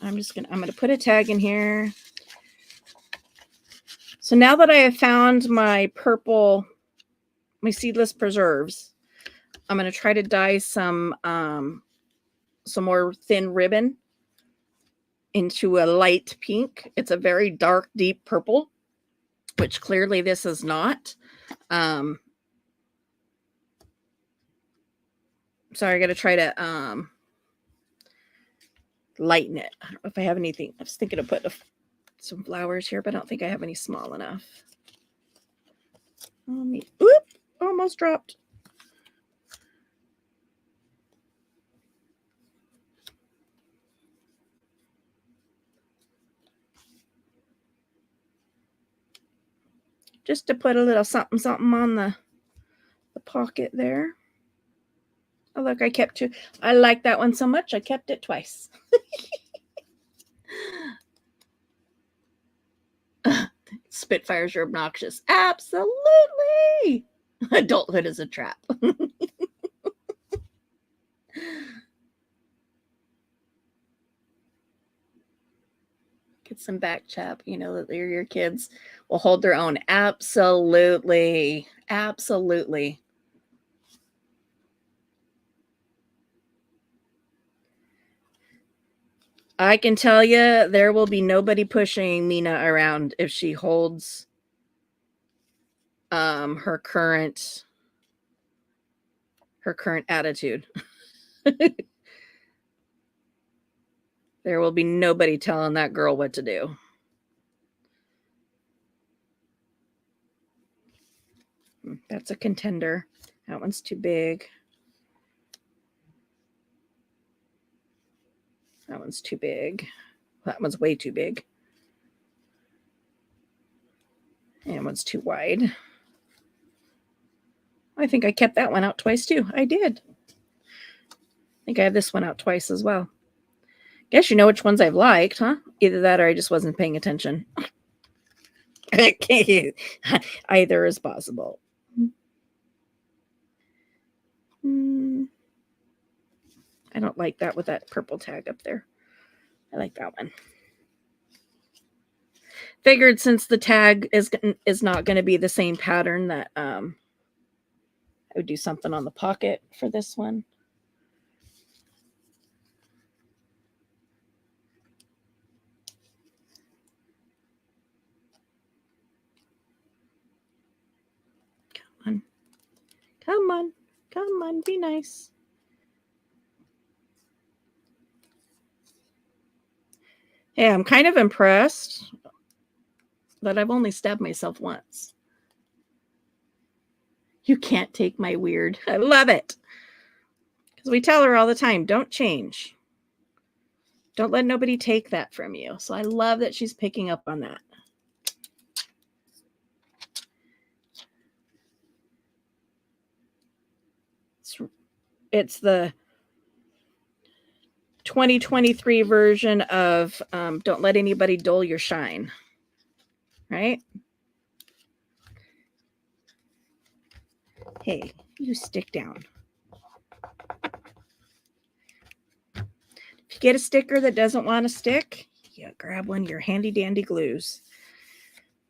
I'm gonna put a tag in here. So now that I have found my seedless preserves, I'm gonna try to dye some more thin ribbon into a light pink. It's a very dark, deep purple, which clearly this is not. So I got to try to lighten it. I don't know if I have anything. I was thinking of putting some flowers here, but I don't think I have any small enough. Oop! Almost dropped. Just to put a little something on the pocket there. Oh, look, I kept two. I like that one so much, I kept it twice. Spitfires are obnoxious. Absolutely. Adulthood is a trap. Get some back chap, that your kids will hold their own. Absolutely. Absolutely. I can tell you there will be nobody pushing Mina around if she holds her current attitude. There will be nobody telling that girl what to do. That's a contender. That one's too big. That one's too big. That one's way too big. And one's too wide. I think I kept that one out twice too. I did. I think I have this one out twice as well. Guess you know which ones I've liked, huh? Either that or I just wasn't paying attention. Either is possible. I don't like that with that purple tag up there. I like that one. Figured since the tag is not going to be the same pattern that I would do something on the pocket for this one. Come on. Come on. Come on. Be nice. Hey, I'm kind of impressed that I've only stabbed myself once. You can't take my weird. I love it. Because we tell her all the time, don't change. Don't let nobody take that from you. So I love that she's picking up on that. It's the 2023 version of don't let anybody dull your shine. Right? Hey, you stick down. If you get a sticker that doesn't want to stick, yeah, grab one of your handy dandy glues.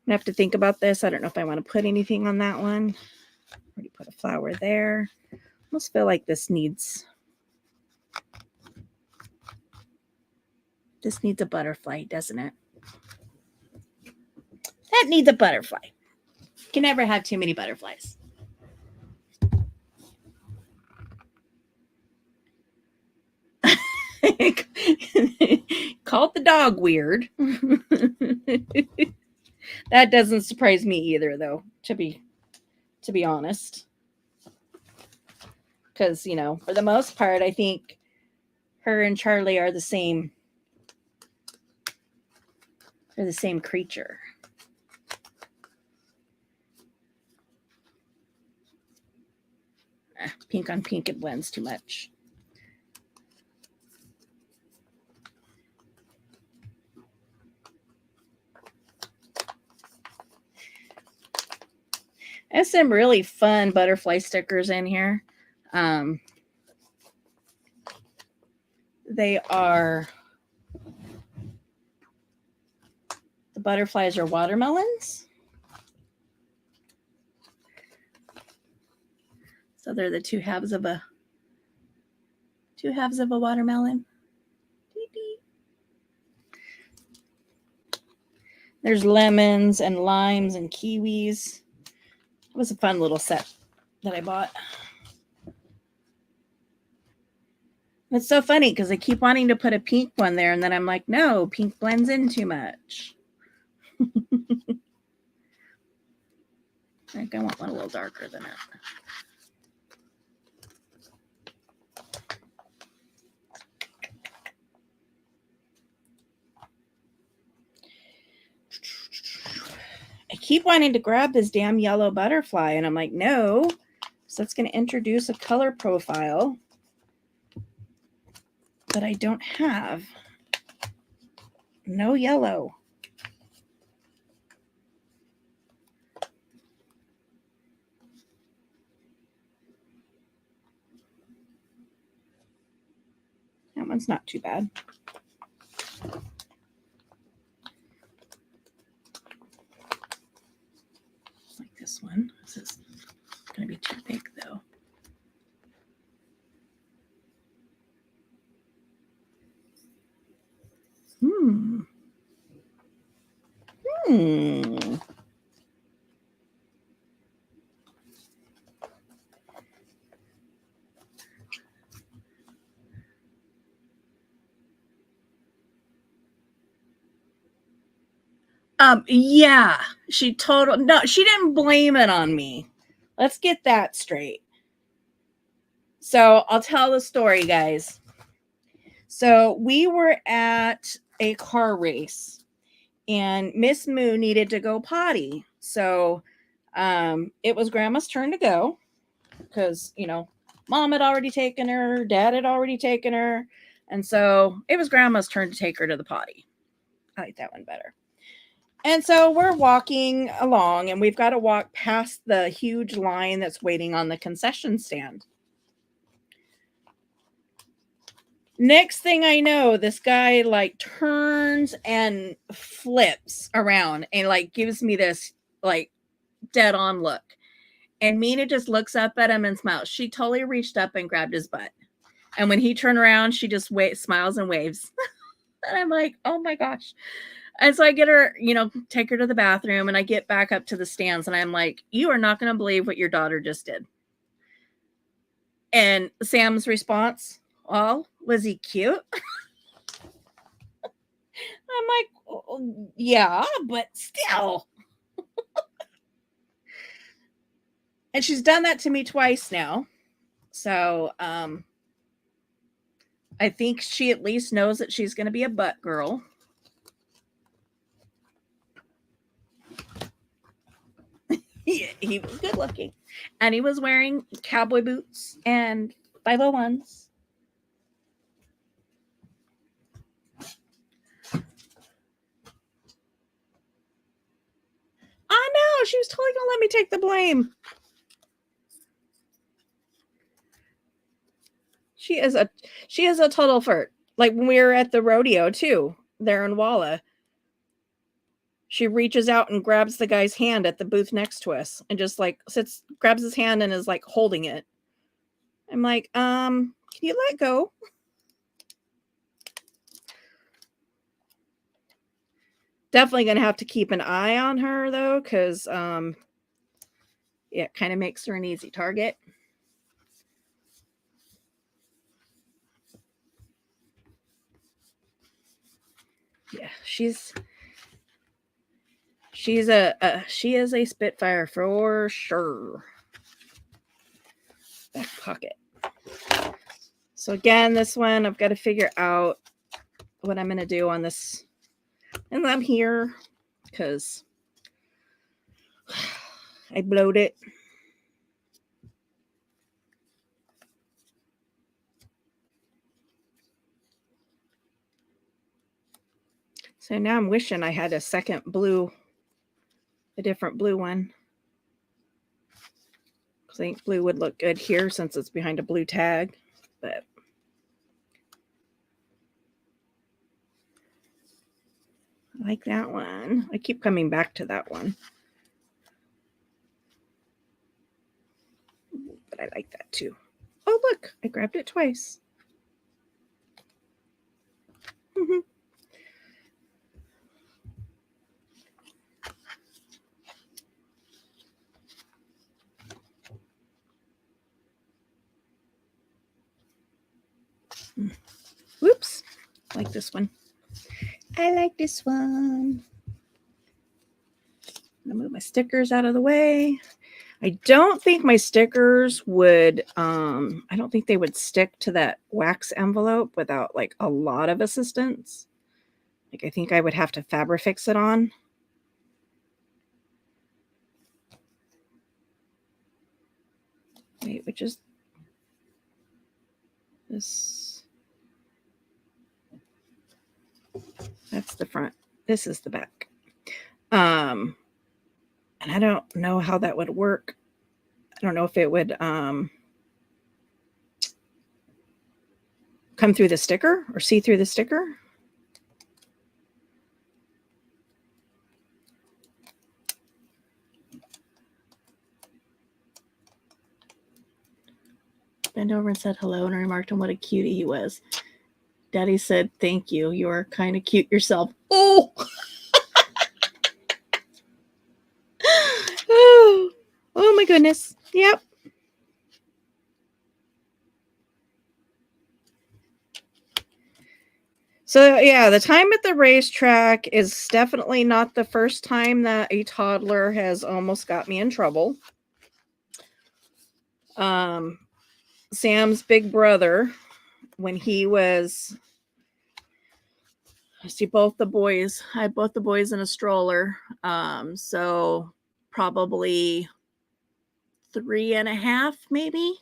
I have to think about this. I don't know if I want to put anything on that one. Already put a flower there. Almost feel like this needs a butterfly, doesn't it? That needs a butterfly. You can never have too many butterflies. Called the dog weird. That doesn't surprise me either, though, to be honest. Because, you know, for the most part, I think her and Charlie are the same. They're the same creature. Pink on pink, it blends too much. There's some really fun butterfly stickers in here. They are, the butterflies are watermelons. So they're the two halves of a watermelon. There's lemons and limes and kiwis. It was a fun little set that I bought. It's so funny because I keep wanting to put a pink one there, and then I'm like, no, pink blends in too much. I think I want one a little darker than it. I keep wanting to grab this damn yellow butterfly, and I'm like, no. So that's going to introduce a color profile that I don't have. No yellow. That one's not too bad. Like this one. This is going to be too big, though. Yeah, she didn't blame it on me. Let's get that straight. So I'll tell the story, guys. So we were at a car race and Miss Moo needed to go potty. So it was Grandma's turn to go because, you know, Mom had already taken her, Dad had already taken her. And so it was Grandma's turn to take her to the potty. I like that one better. And so we're walking along, and we've got to walk past the huge line that's waiting on the concession stand. Next thing I know, this guy like turns and flips around and like gives me this like dead on look. And Mina just looks up at him and smiles. She totally reached up and grabbed his butt. And when he turned around, she just smiles and waves. And I'm like, oh my gosh. And so I get her, you know, take her to the bathroom, and I get back up to the stands, and I'm like, you are not going to believe what your daughter just did. And Sam's response, well, was he cute? I'm like, oh, yeah, but still. And she's done that to me twice now. So I think she at least knows that she's going to be a butt girl. He was good looking. And he was wearing cowboy boots and 501s. I know. She was totally going to let me take the blame. She is a total flirt. Like when we were at the rodeo too, there in Walla. She reaches out and grabs the guy's hand at the booth next to us and just like grabs his hand and is like holding it. I'm like, can you let go? Definitely gonna have to keep an eye on her though, because it kind of makes her an easy target. Yeah, she is a Spitfire for sure. Back pocket. So again, this one I've got to figure out what I'm gonna do on this, and I'm here because I blowed it. So now I'm wishing I had a second blue, a different blue one. I think blue would look good here since it's behind a blue tag, but I like that one. I keep coming back to that one. But I like that too. Oh, look, I grabbed it twice. Whoops. I like this one. I like this one. I'm gonna move my stickers out of the way. I don't think my stickers would, I don't think they would stick to that wax envelope without like a lot of assistance. Like I think I would have to Fabrifix it on. Wait, which is this? That's the front. This is the back. And I don't know how that would work. I don't know if it would come through the sticker or see through the sticker. Bent over and said hello and remarked on what a cutie he was. Daddy said, thank you. You are kind of cute yourself. Oh! Oh my goodness. Yep. So yeah, the time at the racetrack is definitely not the first time that a toddler has almost got me in trouble. Sam's big brother, when he was, I see both the boys. I had both the boys in a stroller. So probably 3.5, maybe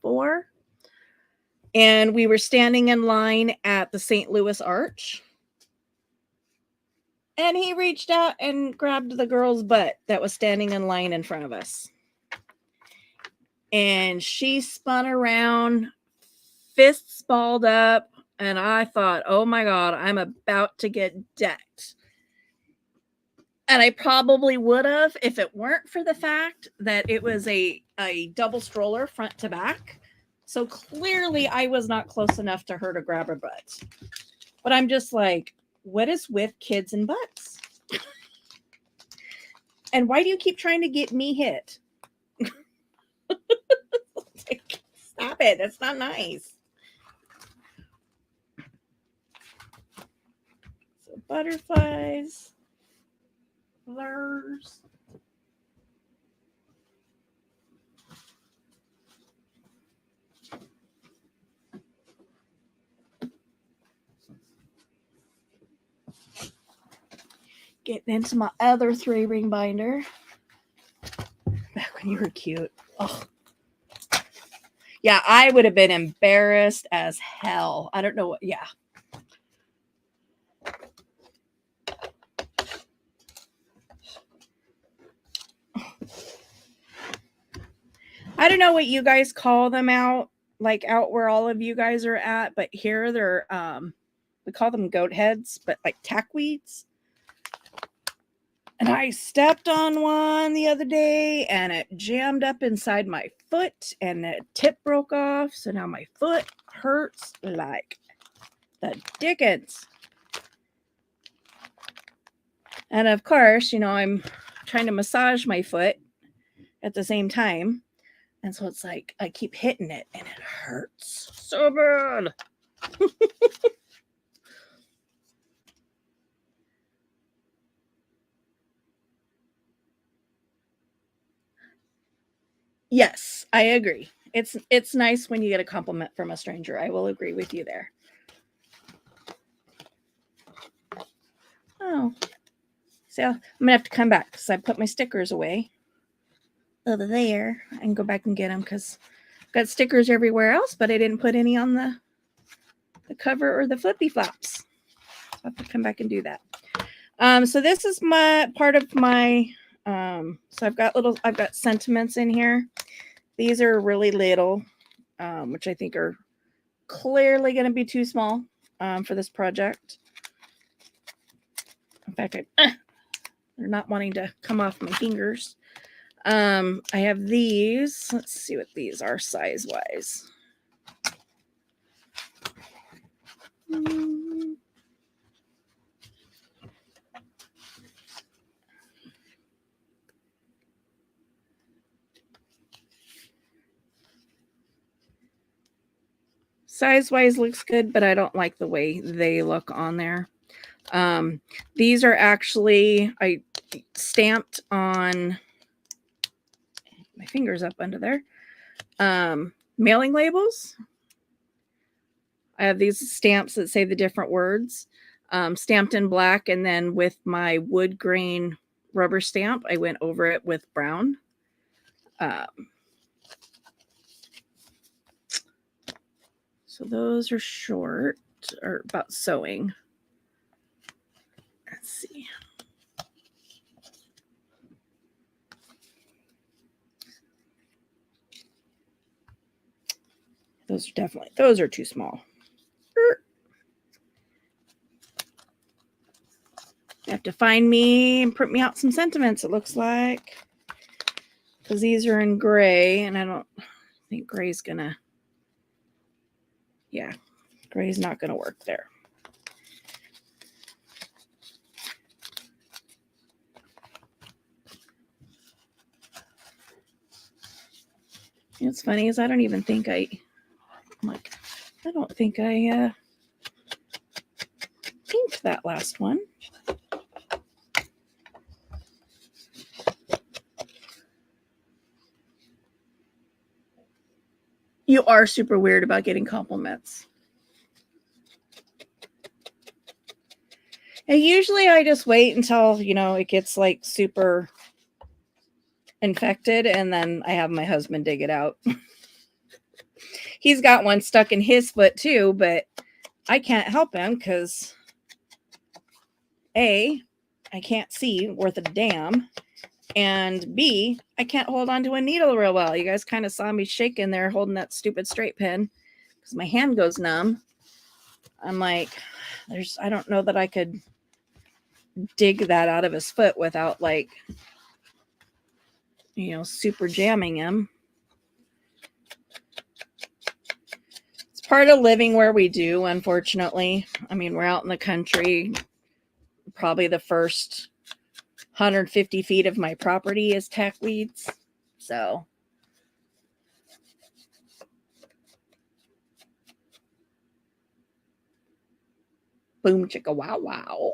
4. And we were standing in line at the St. Louis Arch. And he reached out and grabbed the girl's butt that was standing in line in front of us. And she spun around, fists balled up, and I thought, oh my God, I'm about to get decked. And I probably would have if it weren't for the fact that it was a double stroller front to back. So clearly I was not close enough to her to grab her butt. But I'm just like, what is with kids and butts? And why do you keep trying to get me hit? Like, stop it. That's not nice. So butterflies, blurs. Getting into my other 3-ring binder. Back when you were cute. Oh. Yeah, I would have been embarrassed as hell. I don't know what, yeah. I don't know what you guys call them out where all of you guys are at, but here they're, we call them goat heads, but like tackweeds. And I stepped on one the other day and it jammed up inside my foot and the tip broke off. So now my foot hurts like the dickens. And of course, I'm trying to massage my foot at the same time. And so it's like I keep hitting it and it hurts so bad. Yes, I agree. It's nice when you get a compliment from a stranger. I will agree with you there. Oh, so I'm gonna have to come back because I put my stickers away over there and go back and get them because I've got stickers everywhere else, but I didn't put any on the cover or the flippy flops. I'll have to come back and do that. So this is my part of my. So I've got sentiments in here. These are really little, which I think are clearly going to be too small for this project. In fact, they're not wanting to come off my fingers. I have these. Let's see what these are size-wise. Size-wise looks good, but I don't like the way they look on there. These are actually, I stamped on, my fingers up under there, mailing labels. I have these stamps that say the different words, stamped in black, and then with my wood grain rubber stamp, I went over it with brown. So those are short, or about sewing. Let's see. Those are too small. You have to find me and print me out some sentiments, it looks like. Because these are in gray, and I don't think gray's gonna, yeah, gray's not gonna work there. What's funny is I don't even think I don't think I inked that last one. You are super weird about getting compliments. And usually I just wait until, it gets like super infected, and then I have my husband dig it out. He's got one stuck in his foot too, but I can't help him because A, I can't see worth a damn, and B, I can't hold on to a needle real well. You guys kind of saw me shaking there holding that stupid straight pin because my hand goes numb. I'm like, I don't know that I could dig that out of his foot without, like, you know, super jamming him. It's part of living where we do, unfortunately. I mean, we're out in the country. Probably the first 150 feet of my property is tack weeds. So boom chicka wow wow.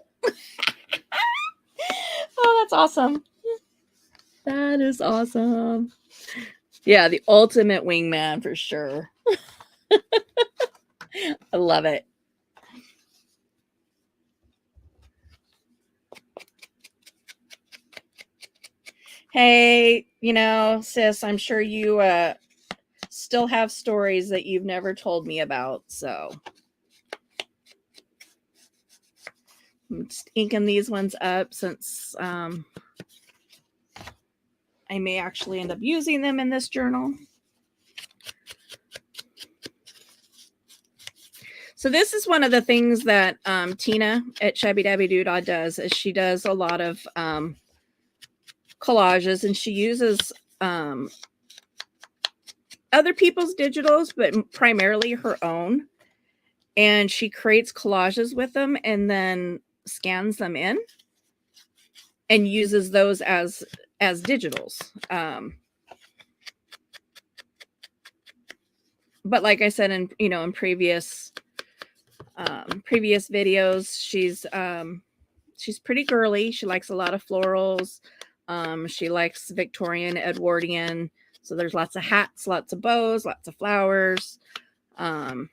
Oh, that's awesome. That is awesome. Yeah, the ultimate wingman for sure. I love it. Hey, you know, sis, I'm sure you still have stories that you've never told me about, so I'm just inking these ones up since I may actually end up using them in this journal. So this is one of the things that Tina at Shabby Dabby Doodah does, is she does a lot of collages, and she uses other people's digitals, but primarily her own. And she creates collages with them and then scans them in and uses those as digitals. But like I said, in previous videos, she's pretty girly. She likes a lot of florals. She likes Victorian, Edwardian. So there's lots of hats, lots of bows, lots of flowers, that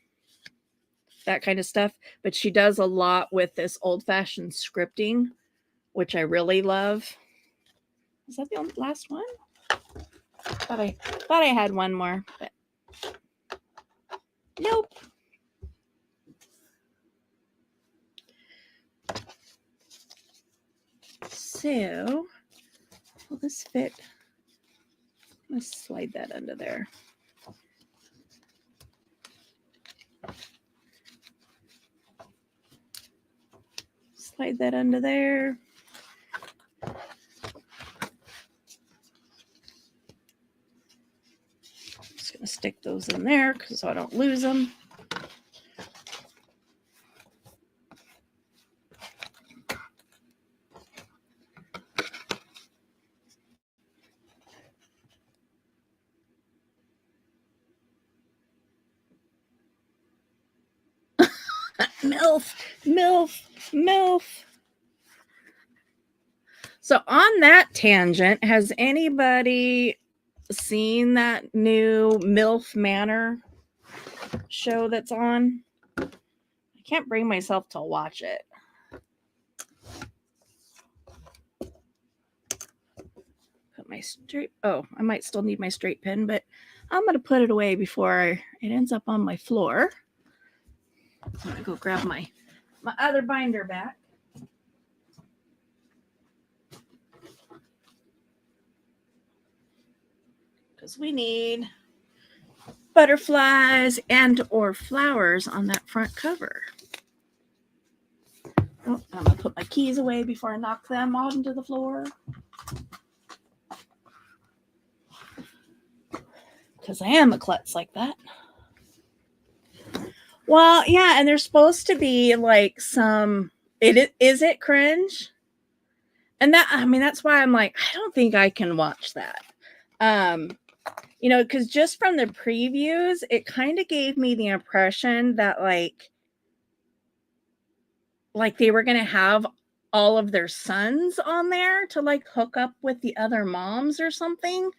kind of stuff. But she does a lot with this old-fashioned scripting, which I really love. Is that the last one? Thought I had one more, but nope. So, will this fit? Let's slide that under there. Slide that under there. Just going to stick those in there so I don't lose them. MILF. So on that tangent, has anybody seen that new MILF Manor show that's on? I can't bring myself to watch it. Put my straight, I might still need my straight pin, but I'm going to put it away before it ends up on my floor. I'm going to go grab my other binder back. Because we need butterflies and or flowers on that front cover. Oh, I'm going to put my keys away before I knock them onto the floor. Because I am a klutz like that. Well, yeah, and there's supposed to be like some, is it cringe? And that's why I'm like, I don't think I can watch that. Because just from the previews, it kind of gave me the impression that like they were going to have all of their sons on there to like hook up with the other moms or something.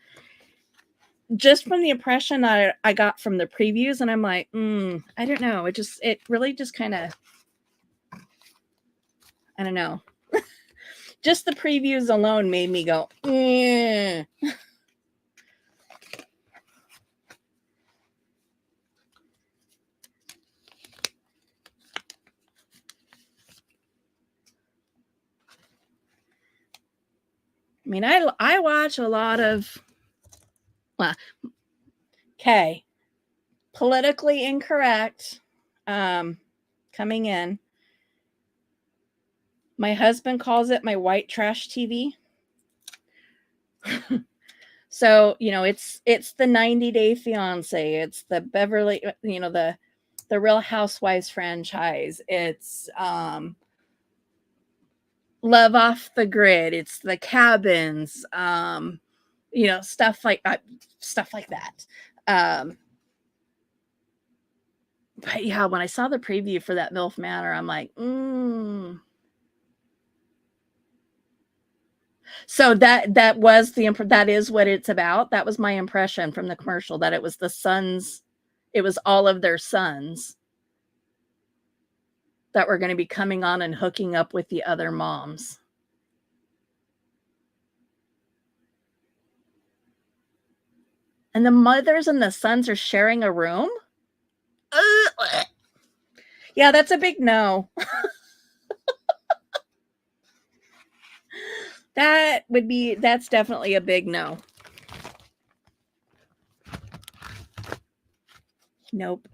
Just from the impression I got from the previews, and I'm like, I don't know. It really just kind of, I don't know. Just the previews alone made me go, I mean, I watch a lot of, well, okay, politically incorrect coming in. My husband calls it my white trash TV. So, you know, it's the 90 Day Fiance, it's the Beverly, you know, the Real Housewives franchise. It's Love Off the Grid, it's the Cabins, you know, stuff like that. But yeah, when I saw the preview for that MILF Manor, I'm like, So that was that is what it's about. That was my impression from the commercial, that it was the sons, it was all of their sons that were going to be coming on and hooking up with the other moms. And the mothers and the sons are sharing a room? Yeah, that's a big no. That's definitely a big no. Nope.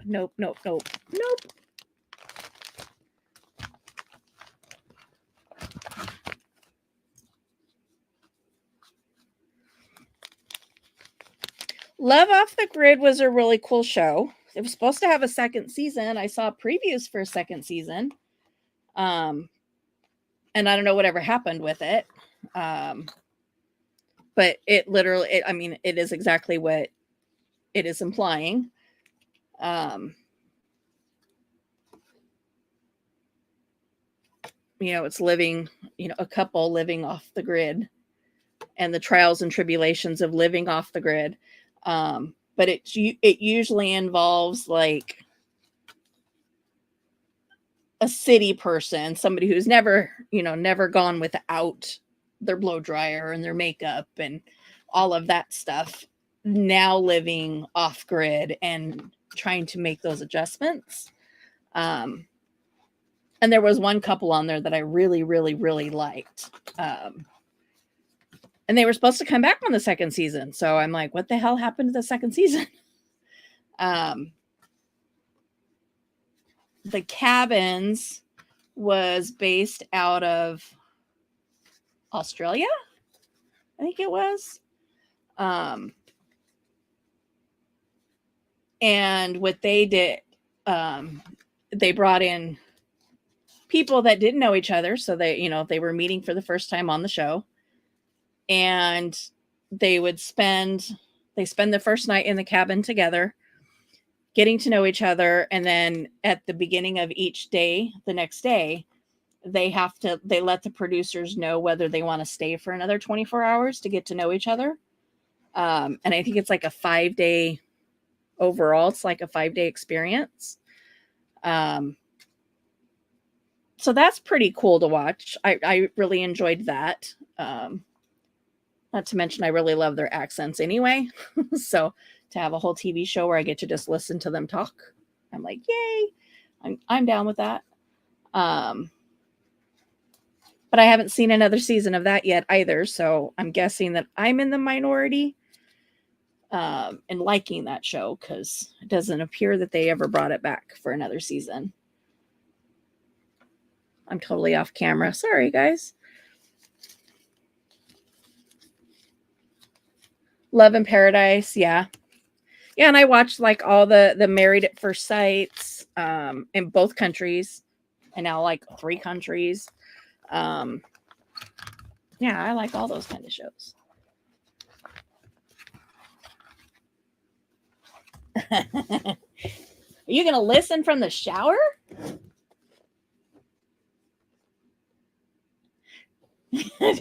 Love Off the Grid was a really cool show. It was supposed to have a second season. I saw previews for a second season. And I don't know whatever happened with it. But it literally, I mean, it is exactly what it is implying. You know, it's living, you know, a couple living off the grid and the trials and tribulations of living off the grid. But it usually involves like a city person, somebody who's never gone without their blow dryer and their makeup and all of that stuff, now living off grid and trying to make those adjustments. And there was one couple on there that I really, really, really liked. And they were supposed to come back on the second season. So I'm like, what the hell happened to the second season? The Cabins was based out of Australia, I think it was. And what they did, they brought in people that didn't know each other. So they were meeting for the first time on the show. And they spend the first night in the cabin together, getting to know each other. And then at the beginning of each day, the next day, they let the producers know whether they want to stay for another 24 hours to get to know each other. And I think it's like a 5-day overall. It's like a 5-day experience. So that's pretty cool to watch. I really enjoyed that. Not to mention, I really love their accents anyway. So to have a whole TV show where I get to just listen to them talk, I'm like, yay! I'm down with that. But I haven't seen another season of that yet either. So I'm guessing that I'm in the minority in liking that show, because it doesn't appear that they ever brought it back for another season. I'm totally off camera. Sorry, guys. Love in Paradise. Yeah. Yeah. And I watched like all the Married at First Sights in both countries, and now like 3 countries. Yeah, I like all those kind of shows. Are you going to listen from the shower?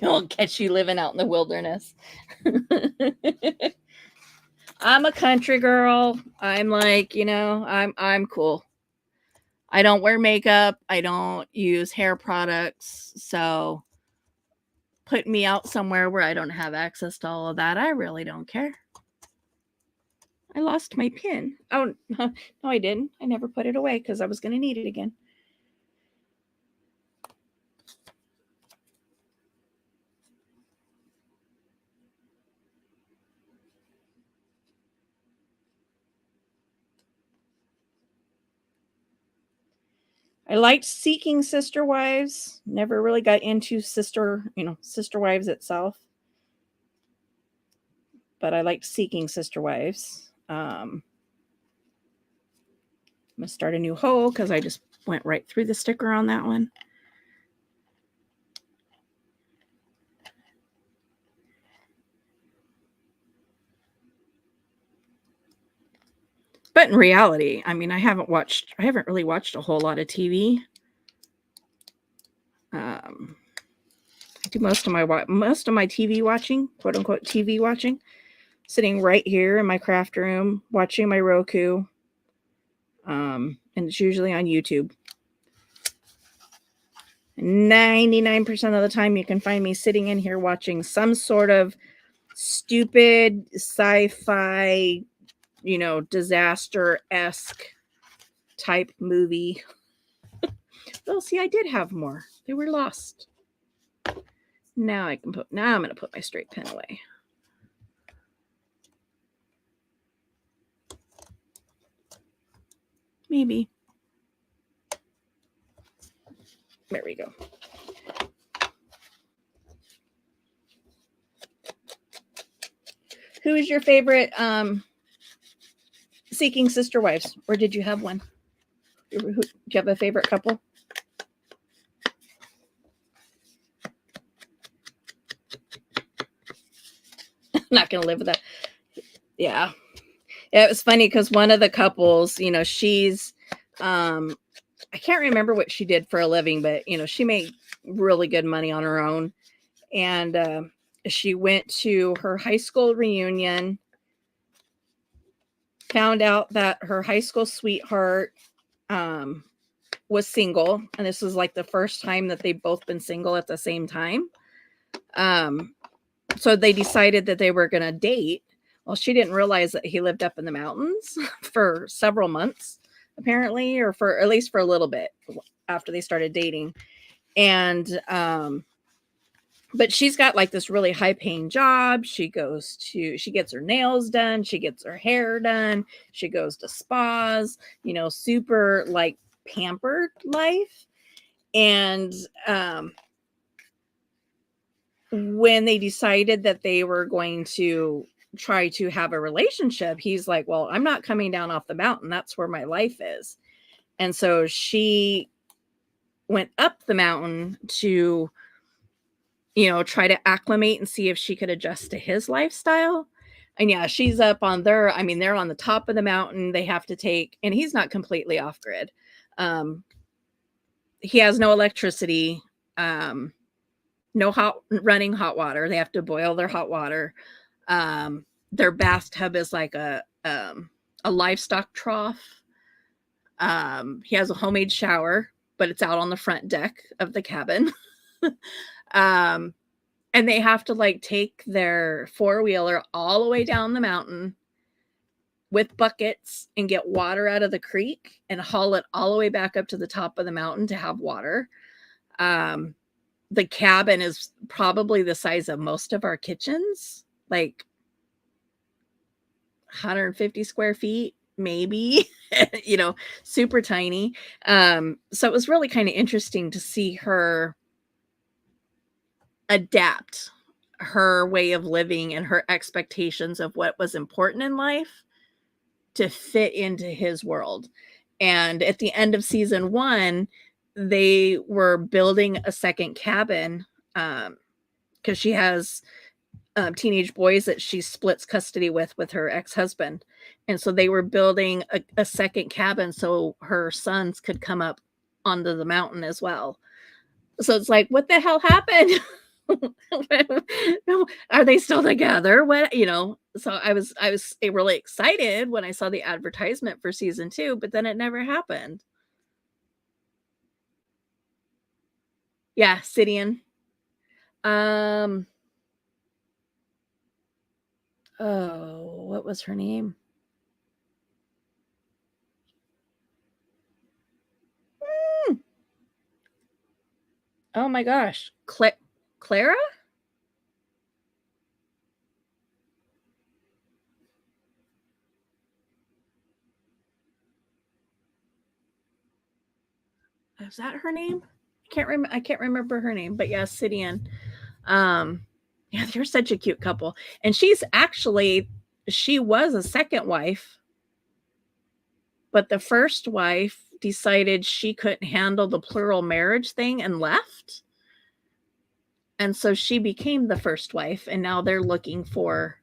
Don't catch you living out in the wilderness. I'm a country girl. I'm like, I'm cool. I don't wear makeup. I don't use hair products. So put me out somewhere where I don't have access to all of that. I really don't care. I lost my pin. Oh, no, I didn't. I never put it away because I was going to need it again. I liked Seeking Sister Wives. Never really got into Sister Wives itself. But I liked Seeking Sister Wives. I'm going to start a new hole because I just went right through the sticker on that one. But in reality, I mean, I haven't really watched a whole lot of TV. I do most of my TV watching, quote unquote TV watching, sitting right here in my craft room, watching my Roku. And it's usually on YouTube. 99% of the time you can find me sitting in here watching some sort of stupid sci-fi, disaster-esque type movie. Well, see, I did have more. They were lost. Now I'm going to put my straight pen away. Maybe. There we go. Who is your favorite Seeking Sister Wives? Or did you have one? Do you have a favorite couple? Not going to live with that. Yeah. It was funny because one of the couples, she's, I can't remember what she did for a living, but, she made really good money on her own. And she went to her high school reunion, found out that her high school sweetheart was single. And this was like the first time that they've both been single at the same time. So they decided that they were going to date. Well, she didn't realize that he lived up in the mountains for several months, apparently, or for at least for a little bit after they started dating. And, but she's got like this really high paying job. She gets her nails done. She gets her hair done. She goes to spas, super like pampered life. And, when they decided that they were going to try to have a relationship, he's like, well, I'm not coming down off the mountain. That's where my life is. And so she went up the mountain to, try to acclimate and see if she could adjust to his lifestyle. And yeah, she's up on they're on the top of the mountain. They have to take, and he's not completely off grid. He has no electricity. No running hot water. They have to boil their hot water. Their bathtub is like a livestock trough. He has a homemade shower, but it's out on the front deck of the cabin. And they have to like take their four-wheeler all the way down the mountain with buckets and get water out of the creek and haul it all the way back up to the top of the mountain to have water. The cabin is probably the size of most of our kitchens, like 150 square feet, maybe, super tiny. So it was really kind of interesting to see her adapt her way of living and her expectations of what was important in life to fit into his world. And at the end of season 1, they were building a second cabin because she has teenage boys that she splits custody with her ex-husband. And so they were building a second cabin so her sons could come up onto the mountain as well. So it's like, what the hell happened? Are they still together? So I was really excited when I saw the advertisement for season 2, but then it never happened. Yeah, Sidian. Oh, what was her name? Oh my gosh. Clara? is that her name? I can't remember her name, but yeah, Sidian. Yeah, they're such a cute couple. And she was a second wife, but the first wife decided she couldn't handle the plural marriage thing and left. And so she became the first wife, and now they're looking for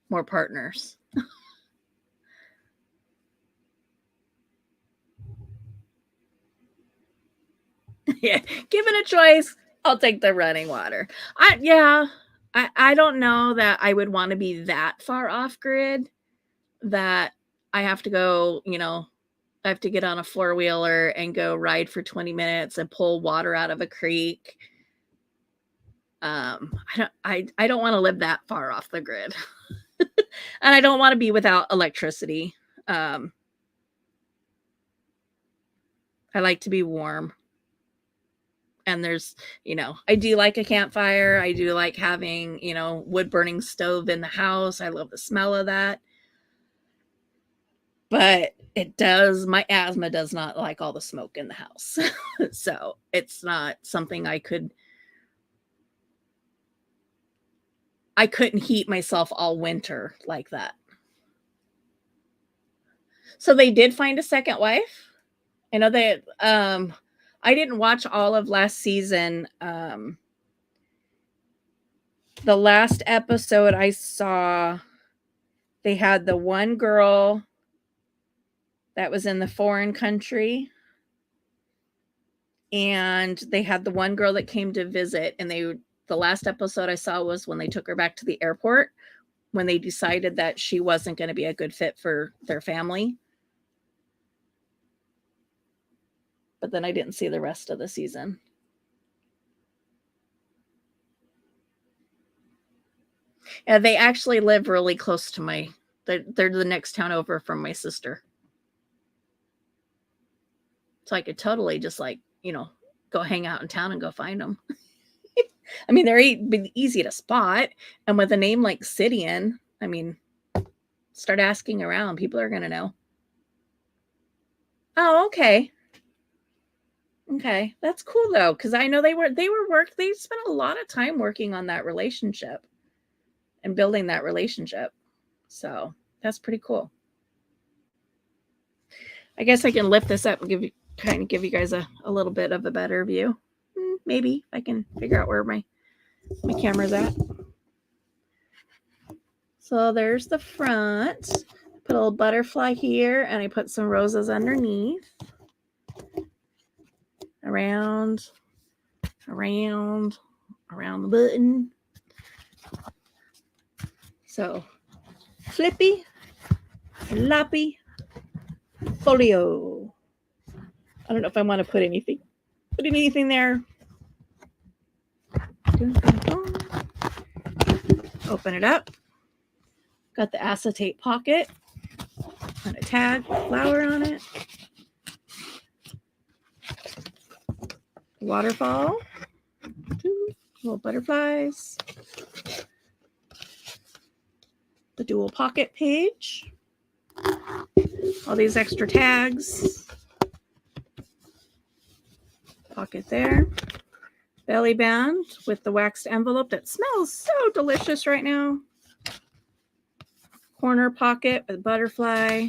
more partners. Yeah, given a choice, I'll take the running water. I don't know that I would want to be that far off grid that I have to go, I have to get on a four-wheeler and go ride for 20 minutes and pull water out of a creek. I don't want to live that far off the grid. And I don't want to be without electricity. I like to be warm. And there's, I do like a campfire. I do like having, wood burning stove in the house. I love the smell of that. But my asthma does not like all the smoke in the house. So it's not something I couldn't heat myself all winter like that. So they did find a second wife. I know that, I didn't watch all of last season. The last episode I saw, they had the one girl that was in the foreign country, and they had the one girl that came to visit, and the last episode I saw was when they took her back to the airport, when they decided that she wasn't going to be a good fit for their family. But then I didn't see the rest of the season. Yeah, they actually live really close to they're the next town over from my sister. So I could totally just go hang out in town and go find them. I mean, they're easy to spot. And with a name like Sidian, I mean, start asking around. People are going to know. Oh, okay. Okay. That's cool though. Cause I know they spent a lot of time working on that relationship and building that relationship. So that's pretty cool. I guess I can lift this up and give you guys a little bit of a better view. Maybe I can figure out where my camera's at. So there's the front. Put a little butterfly here, and I put some roses underneath. Around the button. So Flippy, Floppy, Folio. I don't know if I want to put anything there. Open it up. Got the acetate pocket and a tag, flower on it. Waterfall. 2 little butterflies. The dual pocket page. All these extra tags. Pocket there. Belly band with the waxed envelope that smells so delicious right now. Corner pocket with a butterfly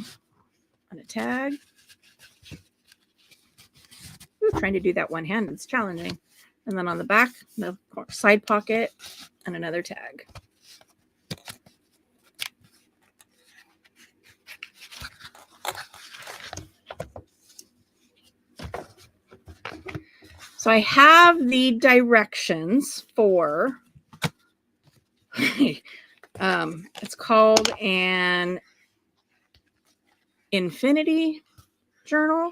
and a tag. Ooh, trying to do that one hand, it's challenging. And then on the back, the side pocket and another tag. So I have the directions for, it's called an infinity journal.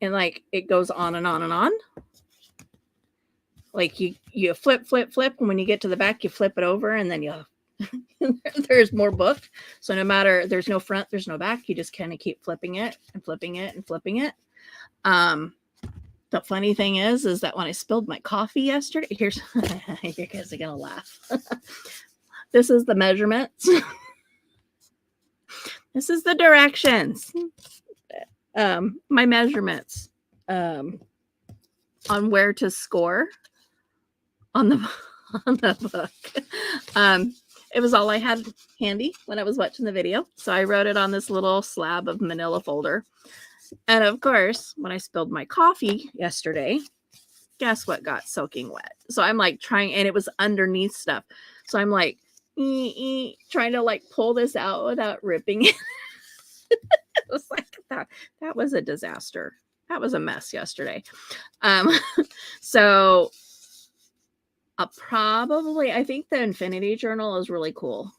And it goes on and on and on. Like you flip, and when you get to the back, you flip it over, and then there's more book. So no matter, there's no front, there's no back. You just kind of keep flipping it and flipping it and flipping it. The funny thing is that when I spilled my coffee yesterday, you guys are gonna laugh. This is the measurements. This is the directions. my measurements on where to score on the on the book. It was all I had handy when I was watching the video. So I wrote it on this little slab of manila folder. And of course, when I spilled my coffee yesterday, guess what got soaking wet? So I'm like trying, and it was underneath stuff. So I'm like trying to like pull this out without ripping it. It was like that was a disaster. That was a mess yesterday. So probably, I think the Infinity Journal is really cool.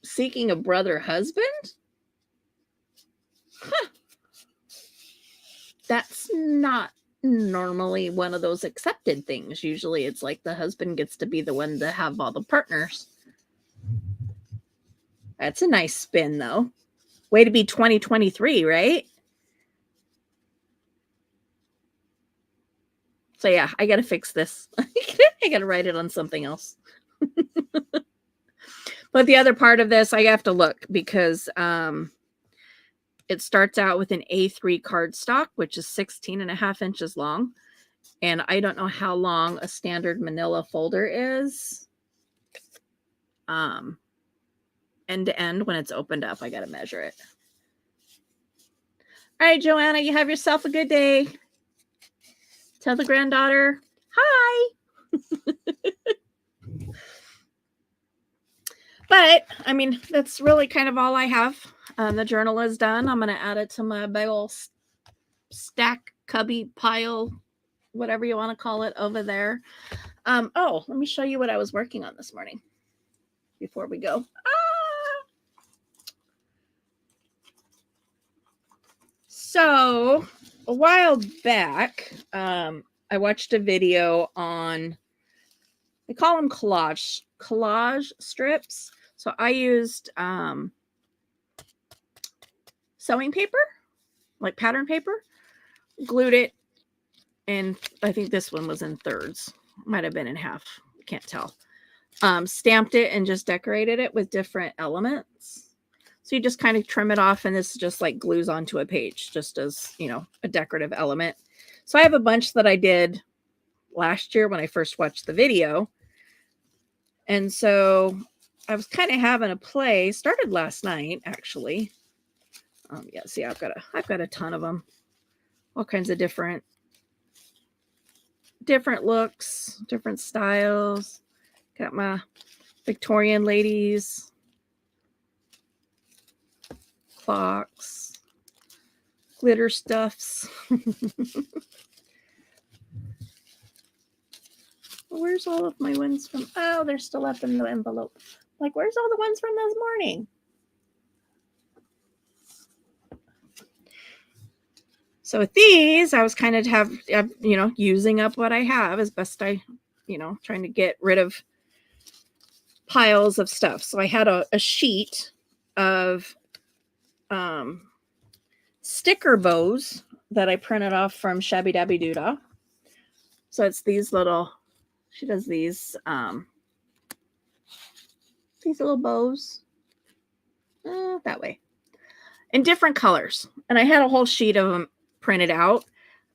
Seeking a brother husband? Huh. That's not normally one of those accepted things. Usually it's like the husband gets to be the one to have all the partners. That's a nice spin, though. Way to be 2023, right? So yeah, I got to fix this. I got to write it on something else. But the other part of this, I have to look because it starts out with an A3 cardstock, which is 16 and a half inches long. And I don't know how long a standard manila folder is. End to end when it's opened up. I got to measure it. All right, Joanna, you have yourself a good day. Tell the granddaughter, hi. But, I mean, that's really kind of all I have. The journal is done. I'm going to add it to my big old stack, cubby, pile, whatever you want to call it over there. Oh, let me show you what I was working on this morning before we go. So a while back, I watched a video on, they call them collage strips. So I used sewing paper, like pattern paper, glued it, and I think this one was in thirds. Might have been in half. Can't tell. Stamped it and just decorated it with different elements. So you just kind of trim it off, and this just like glues onto a page, just as, you know, a decorative element. So I have a bunch that I did last year when I first watched the video. And so I was kind of having a play, started last night, actually. Yeah, see, I've got a ton of them. All kinds of different looks, different styles. Got my Victorian ladies, clocks, glitter stuffs. Where's all of my ones from? Oh, they're still up in the envelope. Like, where's all the ones from this morning? So with these, I was kind of using up what I have as best I, trying to get rid of piles of stuff. So I had a sheet of sticker bows that I printed off from Shabby Dabby Doodah. So it's these little, she does these little bows that way in different colors. And I had a whole sheet of them printed out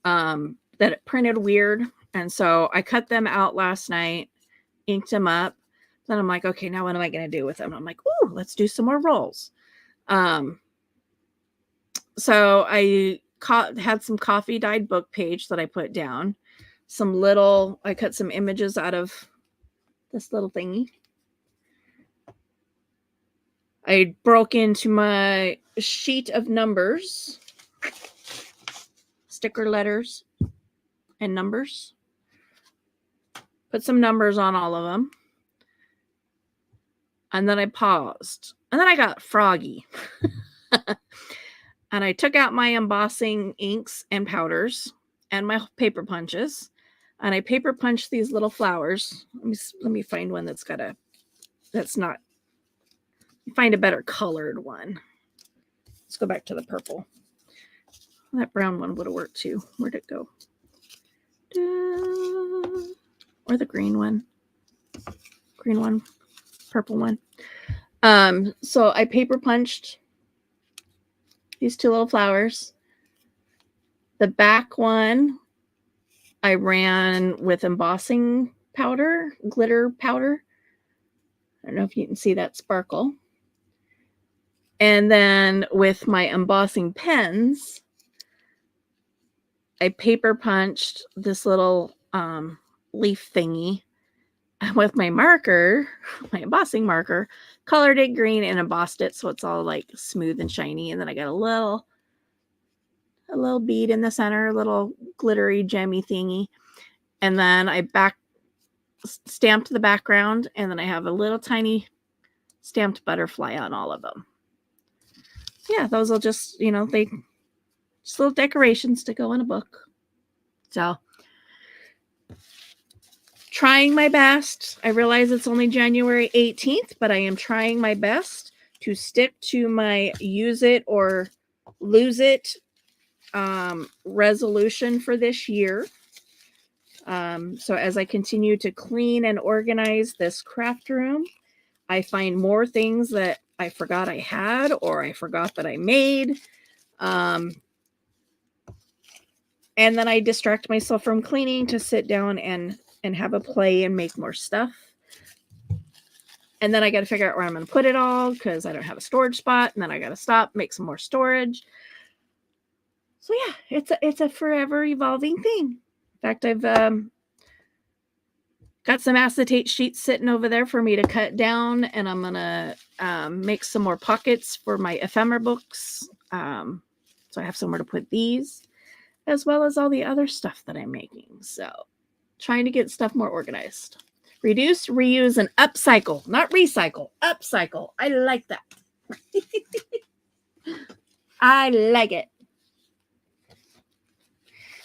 that it printed weird. And so I cut them out last night, inked them up. Then I'm like, okay, now what am I going to do with them? I'm like, ooh, let's do some more rolls. So I had some coffee dyed book page that I put down. I cut some images out of this little thingy. I broke into my sheet of numbers, sticker letters and numbers. Put some numbers on all of them. And then I paused. And then I got froggy. And I took out my embossing inks and powders and my paper punches. And I paper punched these little flowers. Let me find one find a better colored one. Let's go back to the purple. That brown one would have worked too. Where'd it go? Or the green one. Purple one. So I paper punched These two little flowers. The back one I ran with embossing powder, glitter powder. I don't know if you can see that sparkle. And then with my embossing pens, I paper punched this little leaf thingy with my marker, my embossing marker, colored it green and embossed it so it's all like smooth and shiny. And then I got a little bead in the center, a little glittery gemmy thingy. And then I stamped the background, and then I have a little tiny stamped butterfly on all of them. Yeah, those will just, just little decorations to go in a book. So, trying my best. I realize it's only January 18th, but I am trying my best to stick to my use it or lose it resolution for this year. So as I continue to clean and organize this craft room, I find more things that I forgot I had or I forgot that I made. And then I distract myself from cleaning to sit down and have a play and make more stuff. And then I got to figure out where I'm going to put it all because I don't have a storage spot. And then I got to stop, make some more storage. So yeah, it's a forever evolving thing. In fact, I've got some acetate sheets sitting over there for me to cut down, and I'm going to make some more pockets for my ephemera books. So I have somewhere to put these, as well as all the other stuff that I'm making. So trying to get stuff more organized. Reduce, reuse, and upcycle. Not recycle, upcycle. I like that. I like it.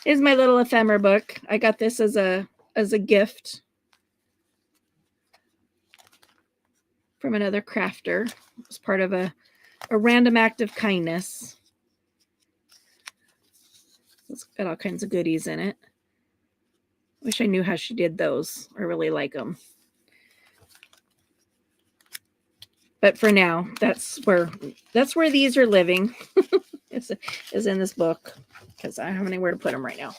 Here's my little ephemera book. I got this as a gift from another crafter. It's part of a random act of kindness. It's got all kinds of goodies in it. Wish I knew how she did those. I really like them. But for now, that's where these are living. is in this book because I don't have anywhere to put them right now.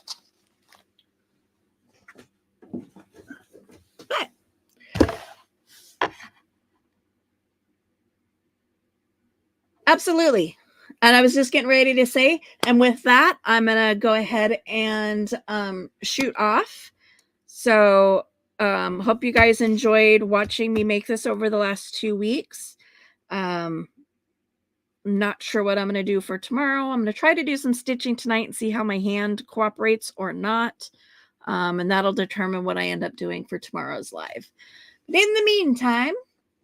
But absolutely. And I was just getting ready to say, and with that, I'm going to go ahead and shoot off. So hope you guys enjoyed watching me make this over the last 2 weeks. Not sure what I'm going to do for tomorrow. I'm going to try to do some stitching tonight and see how my hand cooperates or not. And that'll determine what I end up doing for tomorrow's live. But in the meantime,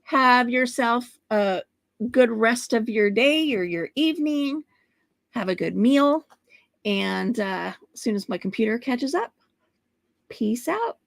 have yourself a good rest of your day or your evening. Have a good meal. And as soon as my computer catches up, peace out.